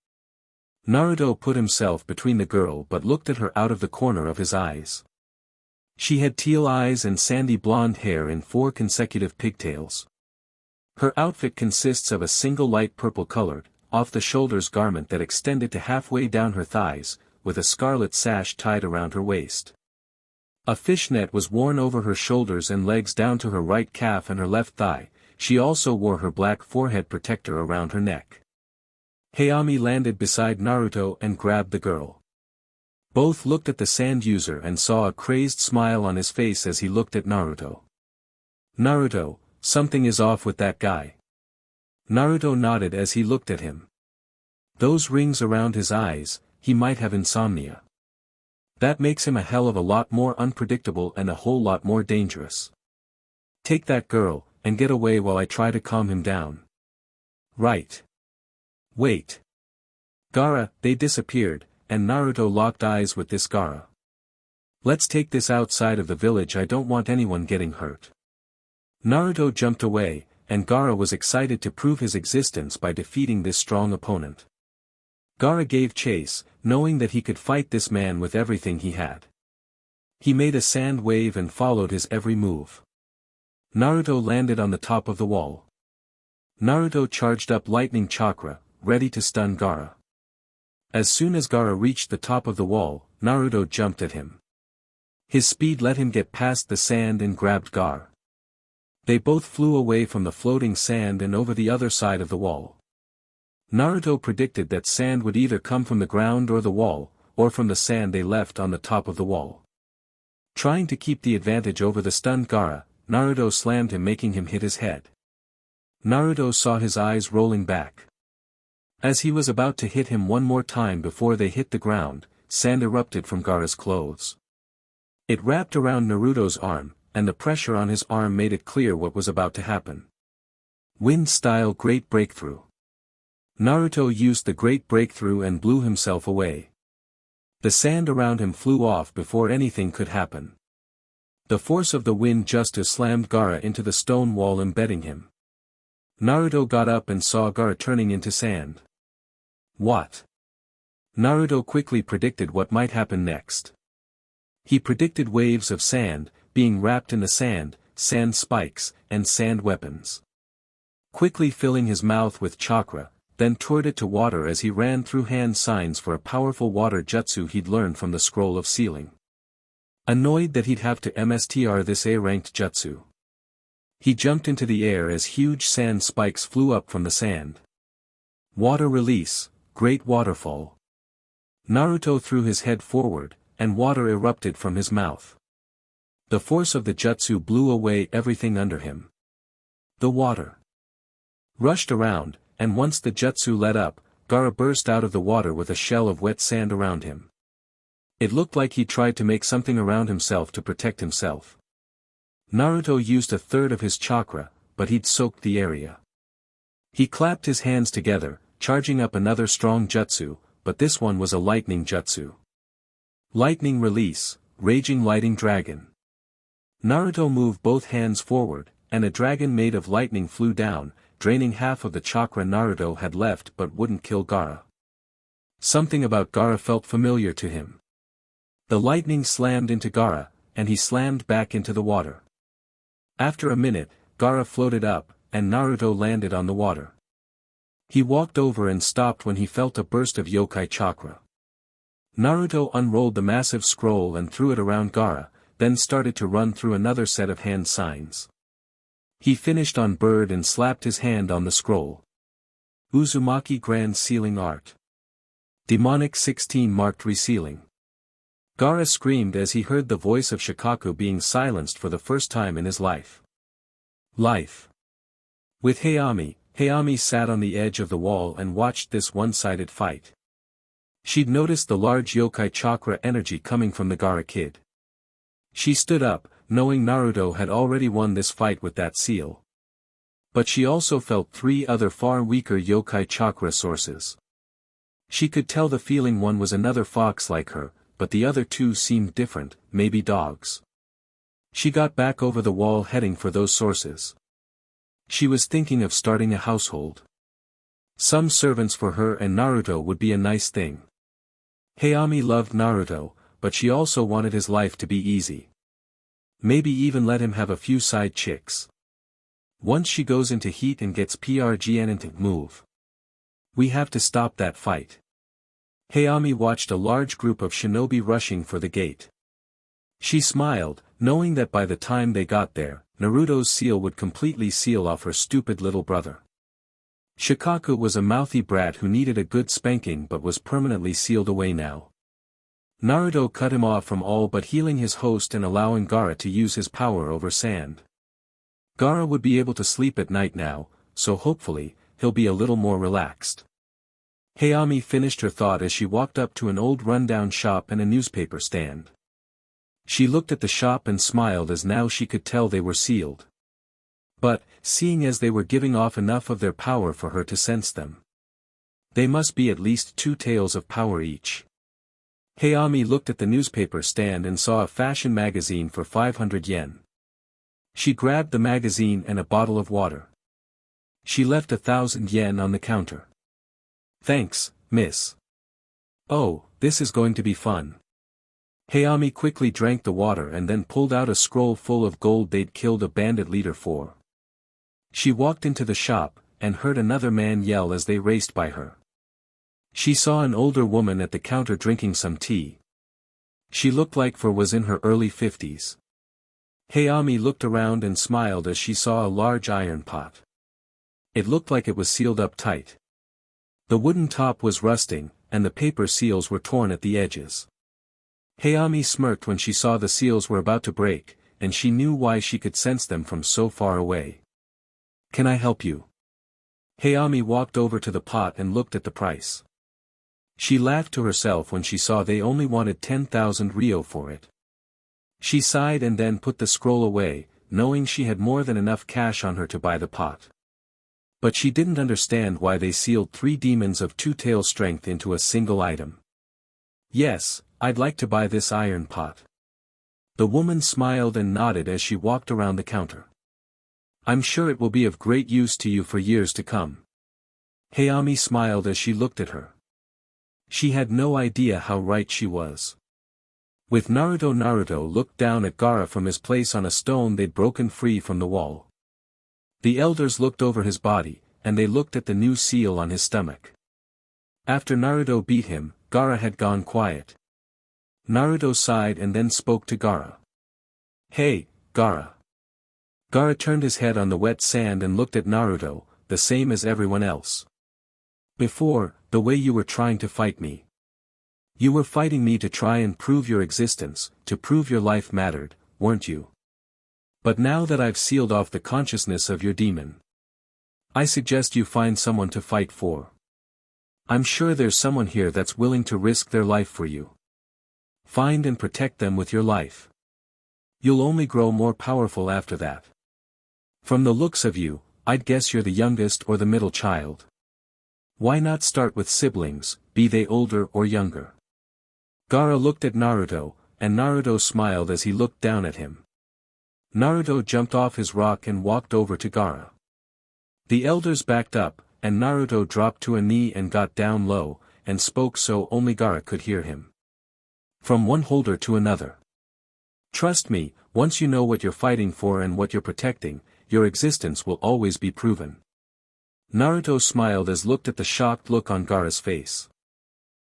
Naruto put himself between the girl but looked at her out of the corner of his eyes. She had teal eyes and sandy blonde hair in 4 consecutive pigtails. Her outfit consists of a single light purple-colored, off-the-shoulders garment that extended to halfway down her thighs, with a scarlet sash tied around her waist. A fishnet was worn over her shoulders and legs down to her right calf and her left thigh. She also wore her black forehead protector around her neck. Hayami landed beside Naruto and grabbed the girl. Both looked at the sand user and saw a crazed smile on his face as he looked at Naruto. Naruto, something is off with that guy. Naruto nodded as he looked at him. Those rings around his eyes, he might have insomnia. That makes him a hell of a lot more unpredictable and a whole lot more dangerous. Take that girl, and get away while I try to calm him down. Right. Wait. Gaara, they disappeared, and Naruto locked eyes with this Gaara. Let's take this outside of the village, I don't want anyone getting hurt. Naruto jumped away, and Gaara was excited to prove his existence by defeating this strong opponent. Gaara gave chase, knowing that he could fight this man with everything he had. He made a sand wave and followed his every move. Naruto landed on the top of the wall. Naruto charged up lightning chakra, ready to stun Gaara. As soon as Gaara reached the top of the wall, Naruto jumped at him. His speed let him get past the sand and grabbed Gaara. They both flew away from the floating sand and over the other side of the wall. Naruto predicted that sand would either come from the ground or the wall, or from the sand they left on the top of the wall. Trying to keep the advantage over the stunned Gaara, Naruto slammed him, making him hit his head. Naruto saw his eyes rolling back. As he was about to hit him one more time before they hit the ground, sand erupted from Gaara's clothes. It wrapped around Naruto's arm, and the pressure on his arm made it clear what was about to happen. Wind-style Great Breakthrough. Naruto used the Great Breakthrough and blew himself away. The sand around him flew off before anything could happen. The force of the wind just slammed Gaara into the stone wall, embedding him. Naruto got up and saw Gaara turning into sand. What? Naruto quickly predicted what might happen next. He predicted waves of sand, being wrapped in the sand, sand spikes, and sand weapons. Quickly filling his mouth with chakra, then turned it to water as he ran through hand signs for a powerful water jutsu he'd learned from the scroll of sealing. Annoyed that he'd have to mstr this A-ranked jutsu, he jumped into the air as huge sand spikes flew up from the sand. Water release, great waterfall. Naruto threw his head forward, and water erupted from his mouth. The force of the jutsu blew away everything under him. The water rushed around, and once the jutsu let up, Gaara burst out of the water with a shell of wet sand around him. It looked like he tried to make something around himself to protect himself. Naruto used a third of his chakra, but he'd soaked the area. He clapped his hands together, charging up another strong jutsu, but this one was a lightning jutsu. Lightning release, raging lighting dragon. Naruto moved both hands forward, and a dragon made of lightning flew down, draining half of the chakra Naruto had left but wouldn't kill Gaara. Something about Gaara felt familiar to him. The lightning slammed into Gaara, and he slammed back into the water. After a minute, Gaara floated up, and Naruto landed on the water. He walked over and stopped when he felt a burst of yokai chakra. Naruto unrolled the massive scroll and threw it around Gaara, then started to run through another set of hand signs. He finished on bird and slapped his hand on the scroll. Uzumaki Grand Sealing Art. Demonic 16 marked resealing. Gaara screamed as he heard the voice of Shikaku being silenced for the first time in his life. With Hayami sat on the edge of the wall and watched this one-sided fight. She'd noticed the large yokai chakra energy coming from the Gaara kid. She stood up, knowing Naruto had already won this fight with that seal. But she also felt 3 other far weaker yokai chakra sources. She could tell the feeling one was another fox like her, but the other 2 seemed different, maybe dogs. She got back over the wall heading for those sources. She was thinking of starting a household. Some servants for her and Naruto would be a nice thing. Hayami loved Naruto, but she also wanted his life to be easy. Maybe even let him have a few side chicks. Once she goes into heat and gets PRGN into move. We have to stop that fight. Hayami watched a large group of shinobi rushing for the gate. She smiled, knowing that by the time they got there, Naruto's seal would completely seal off her stupid little brother. Shikaku was a mouthy brat who needed a good spanking but was permanently sealed away now. Naruto cut him off from all but healing his host and allowing Gaara to use his power over sand. Gaara would be able to sleep at night now, so hopefully, he'll be a little more relaxed. Hayami finished her thought as she walked up to an old rundown shop and a newspaper stand. She looked at the shop and smiled as now she could tell they were sealed. But, seeing as they were giving off enough of their power for her to sense them. They must be at least 2 taels of power each. Hayami looked at the newspaper stand and saw a fashion magazine for 500 yen. She grabbed the magazine and a bottle of water. She left 1,000 yen on the counter. Thanks, miss. Oh, this is going to be fun. Hayami quickly drank the water and then pulled out a scroll full of gold they'd killed a bandit leader for. She walked into the shop, and heard another man yell as they raced by her. She saw an older woman at the counter drinking some tea. She looked like was in her early 50s. Hayami looked around and smiled as she saw a large iron pot. It looked like it was sealed up tight. The wooden top was rusting, and the paper seals were torn at the edges. Hayami smirked when she saw the seals were about to break, and she knew why she could sense them from so far away. Can I help you? Hayami walked over to the pot and looked at the price. She laughed to herself when she saw they only wanted 10,000 ryo for it. She sighed and then put the scroll away, knowing she had more than enough cash on her to buy the pot. But she didn't understand why they sealed 3 demons of 2 tael strength into a single item. Yes, I'd like to buy this iron pot. The woman smiled and nodded as she walked around the counter. I'm sure it will be of great use to you for years to come. Hayami smiled as she looked at her. She had no idea how right she was. With Naruto looked down at Gaara from his place on a stone they'd broken free from the wall. The elders looked over his body, and they looked at the new seal on his stomach. After Naruto beat him, Gaara had gone quiet. Naruto sighed and then spoke to Gaara. Hey, Gaara. Gaara turned his head on the wet sand and looked at Naruto, the same as everyone else. Before, the way you were trying to fight me. You were fighting me to try and prove your existence, to prove your life mattered, weren't you? But now that I've sealed off the consciousness of your demon, I suggest you find someone to fight for. I'm sure there's someone here that's willing to risk their life for you. Find and protect them with your life. You'll only grow more powerful after that. From the looks of you, I'd guess you're the youngest or the middle child. Why not start with siblings, be they older or younger? Gaara looked at Naruto, and Naruto smiled as he looked down at him. Naruto jumped off his rock and walked over to Gaara. The elders backed up, and Naruto dropped to a knee and got down low, and spoke so only Gaara could hear him. From one holder to another. Trust me, once you know what you're fighting for and what you're protecting, your existence will always be proven. Naruto smiled as looked at the shocked look on Gaara's face.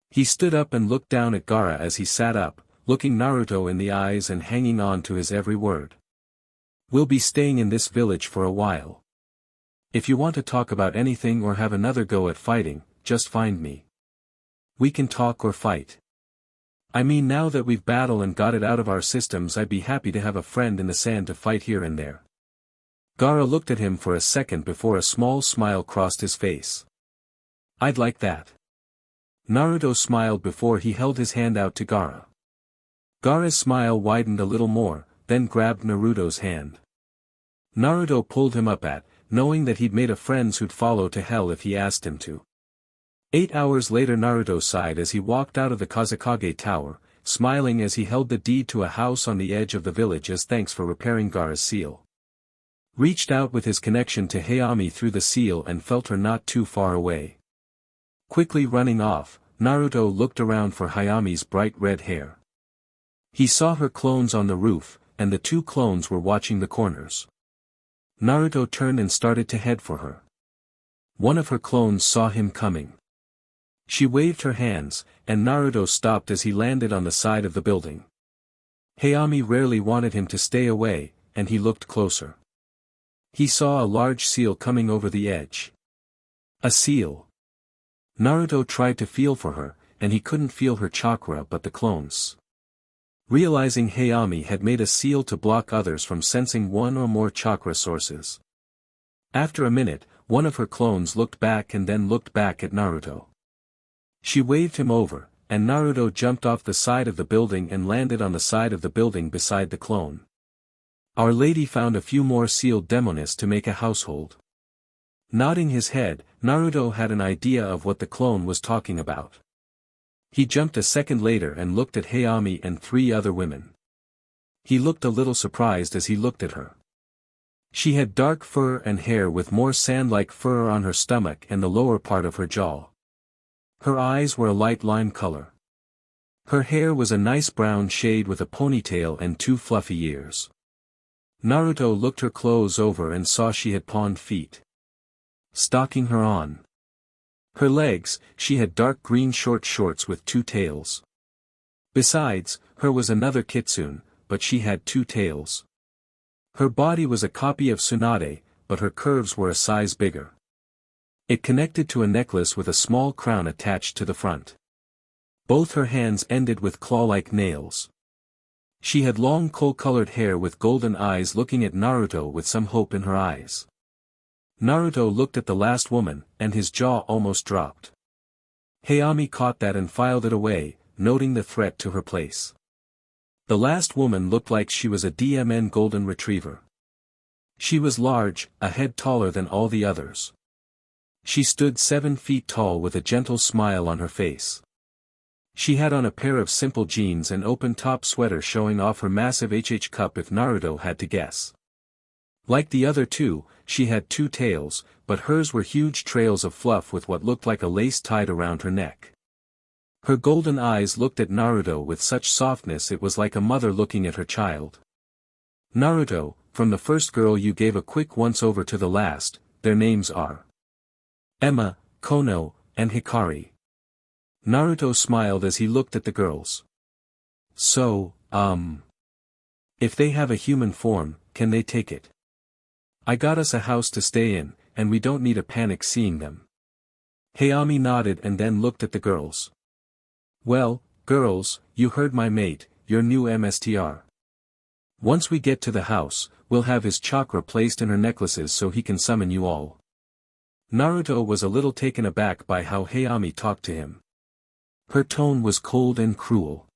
He stood up and looked down at Gaara as he sat up, looking Naruto in the eyes and hanging on to his every word. We'll be staying in this village for a while. If you want to talk about anything or have another go at fighting, just find me. We can talk or fight. I mean, now that we've battled and got it out of our systems, I'd be happy to have a friend in the sand to fight here and there. Gaara looked at him for a second before a small smile crossed his face. I'd like that. Naruto smiled before he held his hand out to Gaara. Gaara's smile widened a little more, then grabbed Naruto's hand. Naruto pulled him up knowing that he'd made a friend who'd follow to hell if he asked him to. 8 hours later Naruto sighed as he walked out of the Kazekage Tower, smiling as he held the deed to a house on the edge of the village as thanks for repairing Gaara's seal. Reached out with his connection to Hayami through the seal and felt her not too far away. Quickly running off, Naruto looked around for Hayami's bright red hair. He saw her clones on the roof, and the two clones were watching the corners. Naruto turned and started to head for her. One of her clones saw him coming. She waved her hands, and Naruto stopped as he landed on the side of the building. Hayami rarely wanted him to stay away, and he looked closer. He saw a large seal coming over the edge. A seal. Naruto tried to feel for her, and he couldn't feel her chakra but the clones. Realizing Hayami had made a seal to block others from sensing one or more chakra sources. After a minute, one of her clones looked back and then looked back at Naruto. She waved him over, and Naruto jumped off the side of the building and landed on the side of the building beside the clone. Our Lady found a few more sealed demonists to make a household. Nodding his head, Naruto had an idea of what the clone was talking about. He jumped a second later and looked at Hayami and 3 other women. He looked a little surprised as he looked at her. She had dark fur and hair with more sand-like fur on her stomach and the lower part of her jaw. Her eyes were a light lime color. Her hair was a nice brown shade with a ponytail and 2 fluffy ears. Naruto looked her clothes over and saw she had pawned feet. Stalking her on her legs, she had dark green short shorts with 2 tails. Besides, her was another kitsune, but she had 2 tails. Her body was a copy of Tsunade, but her curves were a size bigger. It connected to a necklace with a small crown attached to the front. Both her hands ended with claw-like nails. She had long coal-colored hair with golden eyes looking at Naruto with some hope in her eyes. Naruto looked at the last woman, and his jaw almost dropped. Hayami caught that and filed it away, noting the threat to her place. The last woman looked like she was a DMN golden retriever. She was large, a head taller than all the others. She stood 7 feet tall with a gentle smile on her face. She had on a pair of simple jeans and open-top sweater showing off her massive HH cup if Naruto had to guess. Like the other 2, she had 2 tails, but hers were huge trails of fluff with what looked like a lace tied around her neck. Her golden eyes looked at Naruto with such softness it was like a mother looking at her child. Naruto, from the first girl you gave a quick once-over to the last, their names are Emma, Kono, and Hikari. Naruto smiled as he looked at the girls. So, if they have a human form, can they take it? I got us a house to stay in, and we don't need a panic seeing them. Hayami nodded and then looked at the girls. Well, girls, you heard my mate, your new MSTR. Once we get to the house, we'll have his chakra placed in her necklaces so he can summon you all. Naruto was a little taken aback by how Hayami talked to him. Her tone was cold and cruel.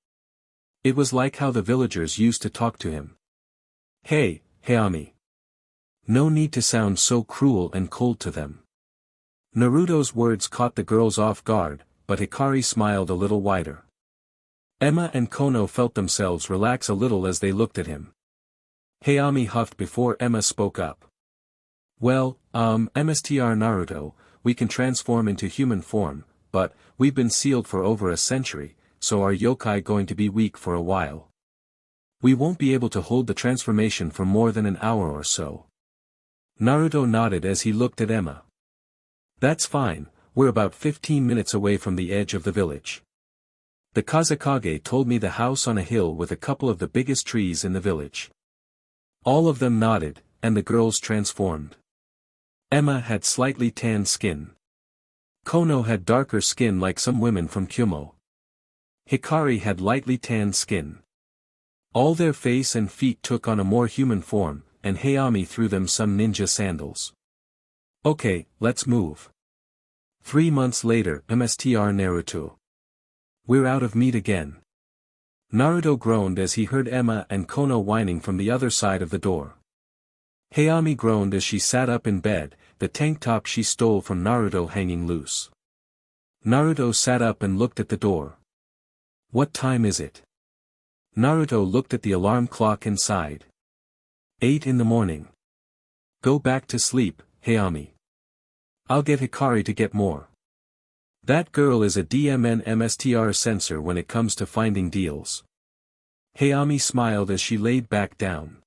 It was like how the villagers used to talk to him. Hey, Hayami. No need to sound so cruel and cold to them. Naruto's words caught the girls off guard, but Hikari smiled a little wider. Emma and Kono felt themselves relax a little as they looked at him. Hayami huffed before Emma spoke up. Well, MSTR Naruto, we can transform into human form, but, we've been sealed for over a century, so our yokai going to be weak for a while. We won't be able to hold the transformation for more than an hour or so. Naruto nodded as he looked at Emma. That's fine, we're about 15 minutes away from the edge of the village. The Kazekage told me the house on a hill with a couple of the biggest trees in the village. All of them nodded, and the girls transformed. Emma had slightly tanned skin. Kono had darker skin like some women from Kyuubi. Hikari had lightly tanned skin. All their face and feet took on a more human form, and Hayami threw them some ninja sandals. Okay, let's move. 3 months later, MSTR Naruto. We're out of meat again. Naruto groaned as he heard Emma and Kono whining from the other side of the door. Hayami groaned as she sat up in bed, the tank top she stole from Naruto hanging loose. Naruto sat up and looked at the door. What time is it? Naruto looked at the alarm clock and sighed. 8 in the morning. Go back to sleep, Hayami. I'll get Hikari to get more. That girl is a DMN sensor when it comes to finding deals. Hayami smiled as she laid back down.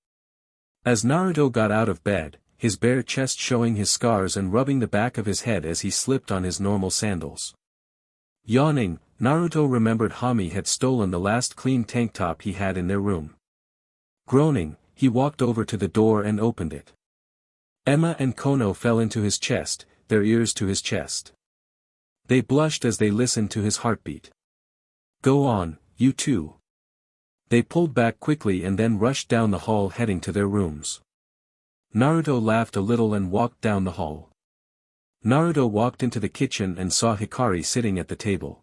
As Naruto got out of bed, his bare chest showing his scars and rubbing the back of his head as he slipped on his normal sandals. Yawning, Naruto remembered Hami had stolen the last clean tank top he had in their room. Groaning, he walked over to the door and opened it. Emma and Kono fell into his chest, their ears to his chest. They blushed as they listened to his heartbeat. Go on, you two. They pulled back quickly and then rushed down the hall heading to their rooms. Naruto laughed a little and walked down the hall. Naruto walked into the kitchen and saw Hikari sitting at the table.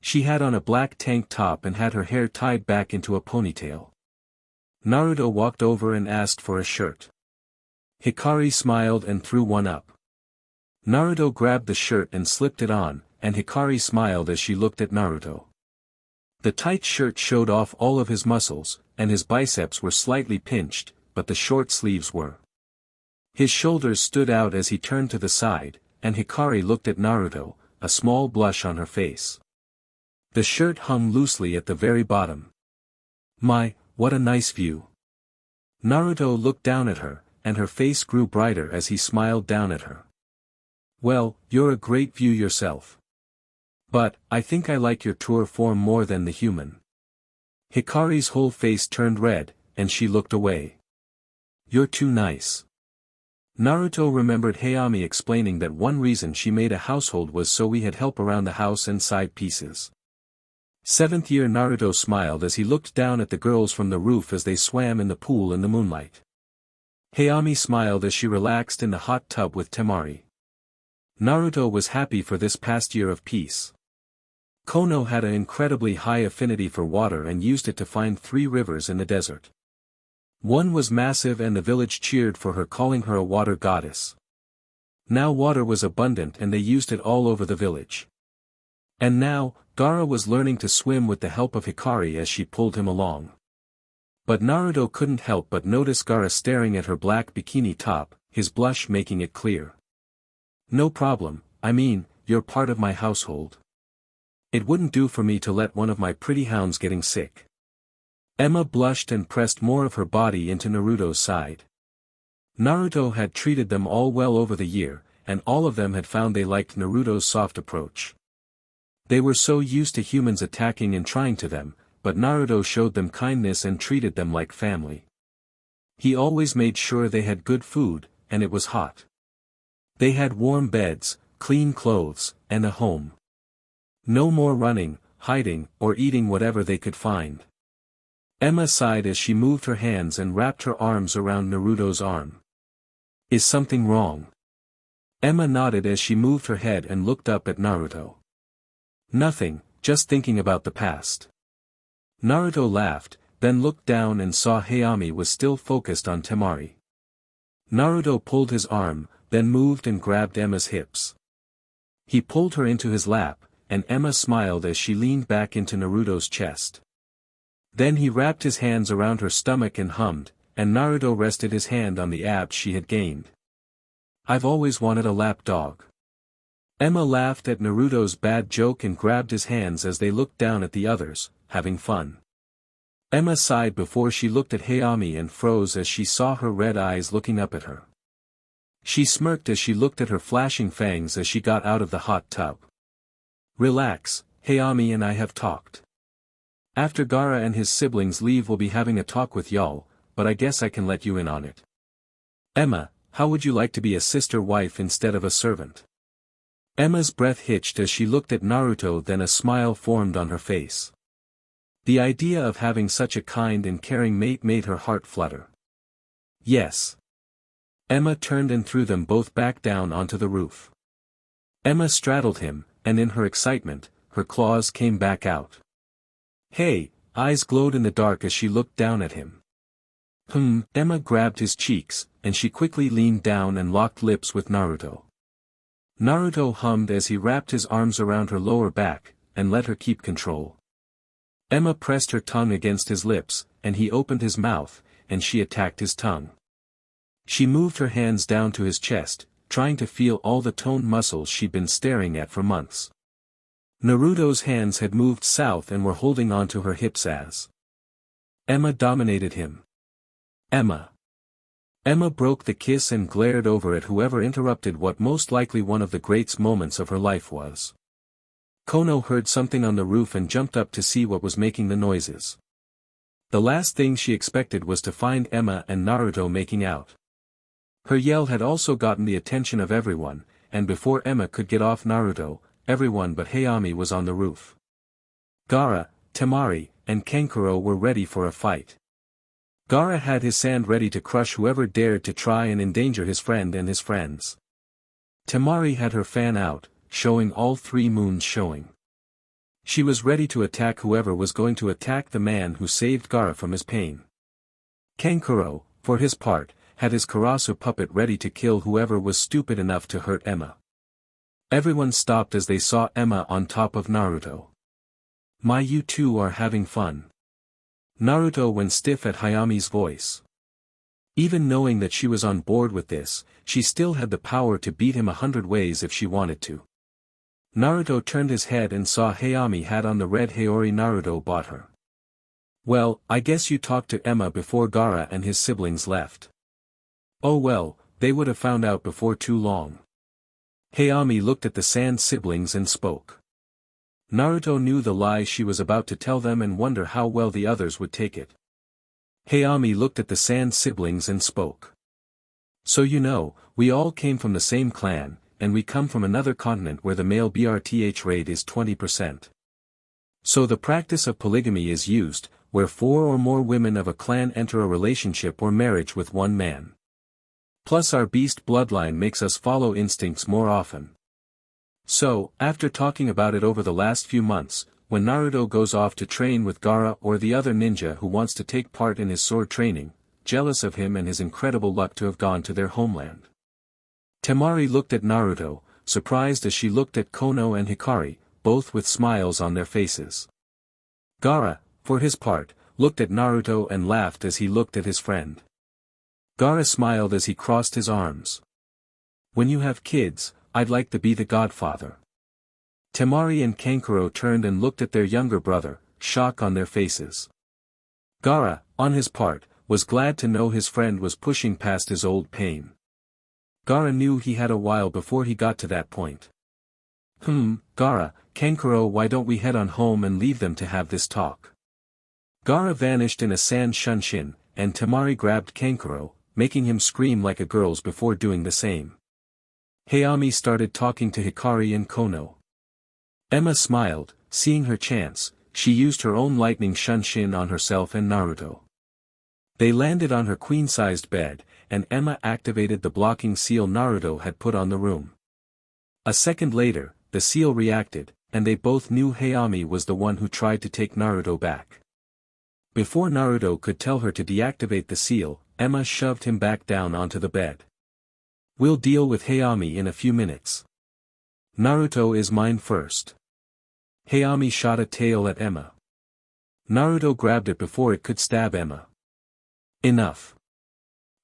She had on a black tank top and had her hair tied back into a ponytail. Naruto walked over and asked for a shirt. Hikari smiled and threw one up. Naruto grabbed the shirt and slipped it on, and Hikari smiled as she looked at Naruto. The tight shirt showed off all of his muscles, and his biceps were slightly pinched, but the short sleeves were. His shoulders stood out as he turned to the side, and Hikari looked at Naruto, a small blush on her face. The shirt hung loosely at the very bottom. My, what a nice view. Naruto looked down at her, and her face grew brighter as he smiled down at her. Well, you're a great view yourself. But, I think I like your truer form more than the human. Hikari's whole face turned red, and she looked away. You're too nice. Naruto remembered Hayami explaining that one reason she made a household was so we had help around the house and side pieces. Seventh year Naruto smiled as he looked down at the girls from the roof as they swam in the pool in the moonlight. Hayami smiled as she relaxed in the hot tub with Temari. Naruto was happy for this past year of peace. Kono had an incredibly high affinity for water and used it to find 3 rivers in the desert. One was massive and the village cheered for her, calling her a water goddess. Now water was abundant and they used it all over the village. And now, Gaara was learning to swim with the help of Hikari as she pulled him along. But Naruto couldn't help but notice Gaara staring at her black bikini top, his blush making it clear. No problem, I mean, you're part of my household. It wouldn't do for me to let one of my pretty hounds getting sick. Emma blushed and pressed more of her body into Naruto's side. Naruto had treated them all well over the year, and all of them had found they liked Naruto's soft approach. They were so used to humans attacking and trying to them, but Naruto showed them kindness and treated them like family. He always made sure they had good food, and it was hot. They had warm beds, clean clothes, and a home. No more running, hiding, or eating whatever they could find. Emma sighed as she moved her hands and wrapped her arms around Naruto's arm. Is something wrong? Emma nodded as she moved her head and looked up at Naruto. Nothing, just thinking about the past. Naruto laughed, then looked down and saw Hayami was still focused on Temari. Naruto pulled his arm, then moved and grabbed Emma's hips. He pulled her into his lap, and Emma smiled as she leaned back into Naruto's chest. Then he wrapped his hands around her stomach and hummed, and Naruto rested his hand on the abs she had gained. I've always wanted a lap dog. Emma laughed at Naruto's bad joke and grabbed his hands as they looked down at the others, having fun. Emma sighed before she looked at Hayami and froze as she saw her red eyes looking up at her. She smirked as she looked at her flashing fangs as she got out of the hot tub. Relax, Hayami and I have talked. After Gaara and his siblings leave we'll be having a talk with y'all, but I guess I can let you in on it. Emma, how would you like to be a sister wife instead of a servant? Emma's breath hitched as she looked at Naruto, then a smile formed on her face. The idea of having such a kind and caring mate made her heart flutter. Yes. Emma turned and threw them both back down onto the roof. Emma straddled him, and in her excitement, her claws came back out. Hey, eyes glowed in the dark as she looked down at him. Emma grabbed his cheeks, and she quickly leaned down and locked lips with Naruto. Naruto hummed as he wrapped his arms around her lower back, and let her keep control. Emma pressed her tongue against his lips, and he opened his mouth, and she attacked his tongue. She moved her hands down to his chest, trying to feel all the toned muscles she'd been staring at for months. Naruto's hands had moved south and were holding onto her hips as Emma dominated him. Emma. Emma broke the kiss and glared over at whoever interrupted what most likely one of the great moments of her life was. Kono heard something on the roof and jumped up to see what was making the noises. The last thing she expected was to find Emma and Naruto making out. Her yell had also gotten the attention of everyone, and before Emma could get off Naruto, everyone but Hayami was on the roof. Gaara, Temari, and Kankuro were ready for a fight. Gaara had his sand ready to crush whoever dared to try and endanger his friend and his friends. Temari had her fan out, showing all three moons showing. She was ready to attack whoever was going to attack the man who saved Gaara from his pain. Kankuro, for his part, had his Karasu puppet ready to kill whoever was stupid enough to hurt Emma. Everyone stopped as they saw Emma on top of Naruto. You two are having fun. Naruto went stiff at Hayami's voice. Even knowing that she was on board with this, she still had the power to beat him 100 ways if she wanted to. Naruto turned his head and saw Hayami had on the red haori Naruto bought her. Well, I guess you talked to Emma before Gaara and his siblings left. Oh well, they would have found out before too long. Hayami looked at the Sand siblings and spoke. Naruto knew the lie she was about to tell them and wondered how well the others would take it. Hayami looked at the Sand siblings and spoke. So you know, we all came from the same clan, and we come from another continent where the male BRTH rate is 20%. So the practice of polygamy is used, where 4 or more women of a clan enter a relationship or marriage with one man. Plus our beast bloodline makes us follow instincts more often. So, after talking about it over the last few months, when Naruto goes off to train with Gaara or the other ninja who wants to take part in his sword training, jealous of him and his incredible luck to have gone to their homeland. Temari looked at Naruto, surprised as she looked at Kono and Hikari, both with smiles on their faces. Gaara, for his part, looked at Naruto and laughed as he looked at his friend. Gaara smiled as he crossed his arms. When you have kids, I'd like to be the godfather. Temari and Kankuro turned and looked at their younger brother, shock on their faces. Gaara, on his part, was glad to know his friend was pushing past his old pain. Gaara knew he had a while before he got to that point. Gaara, Kankuro, why don't we head on home and leave them to have this talk? Gaara vanished in a sand shunshin, and Temari grabbed Kankuro, making him scream like a girl's before doing the same. Hayami started talking to Hikari and Kono. Emma smiled, seeing her chance. She used her own lightning shunshin on herself and Naruto. They landed on her queen-sized bed, and Emma activated the blocking seal Naruto had put on the room. A second later, the seal reacted, and they both knew Hayami was the one who tried to take Naruto back. Before Naruto could tell her to deactivate the seal, Emma shoved him back down onto the bed. We'll deal with Hayami in a few minutes. Naruto is mine first. Hayami shot a tail at Emma. Naruto grabbed it before it could stab Emma. Enough.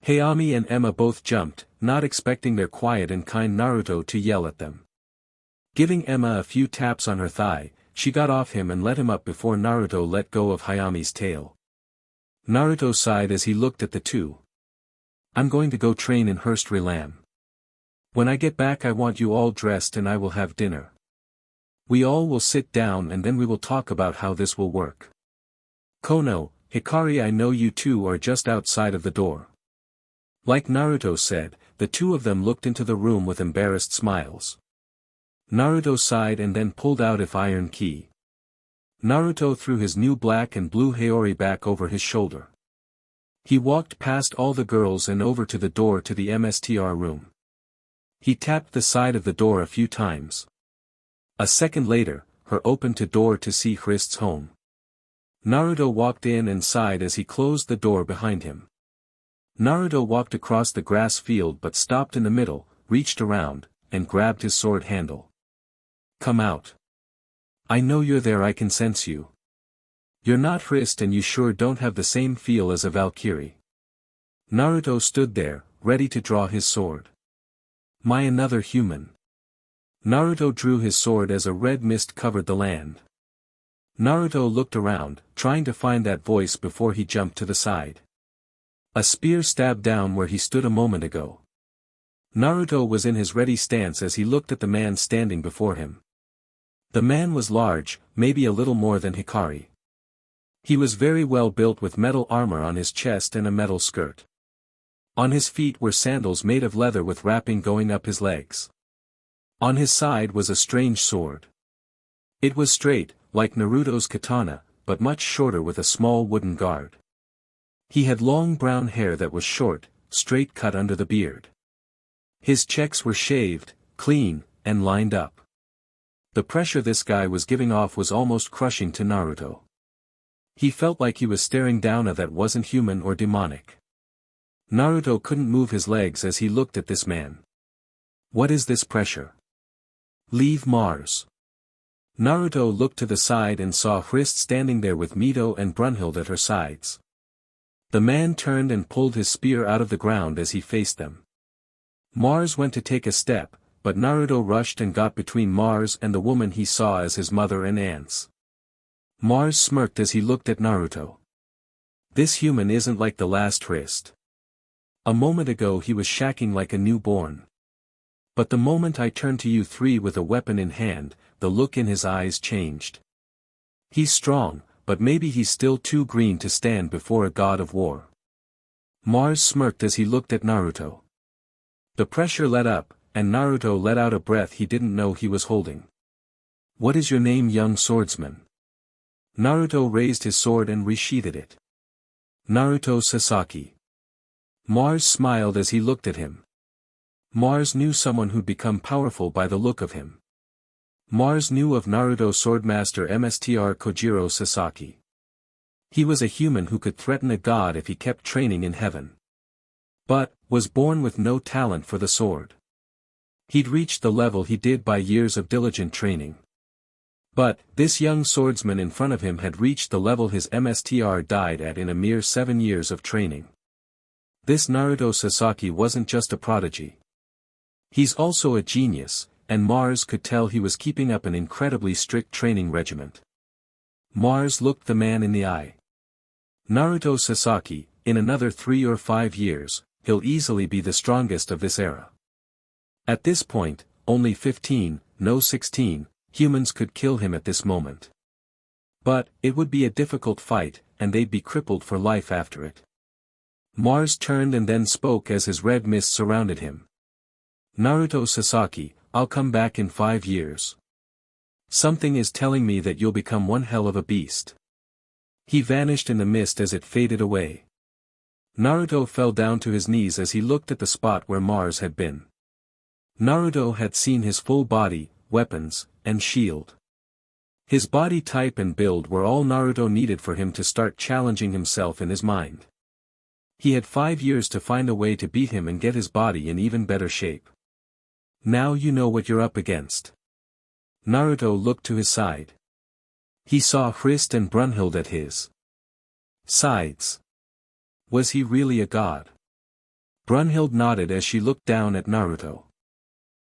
Hayami and Emma both jumped, not expecting their quiet and kind Naruto to yell at them. Giving Emma a few taps on her thigh, she got off him and let him up before Naruto let go of Hayami's tail. Naruto sighed as he looked at the two. I'm going to go train in Hurst-Rilam. When I get back I want you all dressed and I will have dinner. We all will sit down and then we will talk about how this will work. Kono, Hikari, I know you two are just outside of the door. Like Naruto said, the two of them looked into the room with embarrassed smiles. Naruto sighed and then pulled out his iron key. Naruto threw his new black and blue haori back over his shoulder. He walked past all the girls and over to the door to the MSTR room. He tapped the side of the door a few times. A second later, her opened the door to see Hrist's home. Naruto walked in and sighed as he closed the door behind him. Naruto walked across the grass field but stopped in the middle, reached around, and grabbed his sword handle. Come out. I know you're there, I can sense you. You're not Hrist and you sure don't have the same feel as a Valkyrie. Naruto stood there, ready to draw his sword. My another human. Naruto drew his sword as a red mist covered the land. Naruto looked around, trying to find that voice before he jumped to the side. A spear stabbed down where he stood a moment ago. Naruto was in his ready stance as he looked at the man standing before him. The man was large, maybe a little more than Hikari. He was very well built with metal armor on his chest and a metal skirt. On his feet were sandals made of leather with wrapping going up his legs. On his side was a strange sword. It was straight, like Naruto's katana, but much shorter with a small wooden guard. He had long brown hair that was short, straight cut under the beard. His checks were shaved, clean, and lined up. The pressure this guy was giving off was almost crushing to Naruto. He felt like he was staring down at that wasn't human or demonic. Naruto couldn't move his legs as he looked at this man. What is this pressure? Leave Mars. Naruto looked to the side and saw Hrist standing there with Mito and Brunhild at her sides. The man turned and pulled his spear out of the ground as he faced them. Mars went to take a step, but Naruto rushed and got between Mars and the woman he saw as his mother and aunts. Mars smirked as he looked at Naruto. This human isn't like the last Hrist. A moment ago he was shacking like a newborn. But the moment I turned to you three with a weapon in hand, the look in his eyes changed. He's strong, but maybe he's still too green to stand before a god of war. Mars smirked as he looked at Naruto. The pressure let up, and Naruto let out a breath he didn't know he was holding. What is your name, young swordsman? Naruto raised his sword and resheathed it. Naruto Sasaki. Mars smiled as he looked at him. Mars knew someone who'd become powerful by the look of him. Mars knew of Naruto swordmaster Mstr Kojiro Sasaki. He was a human who could threaten a god if he kept training in heaven. But, was born with no talent for the sword. He'd reached the level he did by years of diligent training. But, this young swordsman in front of him had reached the level his Mstr died at in a mere 7 years of training. This Naruto Sasaki wasn't just a prodigy. He's also a genius, and Mars could tell he was keeping up an incredibly strict training regiment. Mars looked the man in the eye. Naruto Sasaki, in another 3 or 5 years, he'll easily be the strongest of this era. At this point, only 15, no 16, humans could kill him at this moment. But, it would be a difficult fight, and they'd be crippled for life after it. Mars turned and then spoke as his red mist surrounded him. Naruto Sasaki, I'll come back in 5 years. Something is telling me that you'll become one hell of a beast. He vanished in the mist as it faded away. Naruto fell down to his knees as he looked at the spot where Mars had been. Naruto had seen his full body, weapons, and shield. His body type and build were all Naruto needed for him to start challenging himself in his mind. He had 5 years to find a way to beat him and get his body in even better shape. Now you know what you're up against. Naruto looked to his side. He saw Hrist and Brunhild at his sides. Was he really a god? Brunhild nodded as she looked down at Naruto.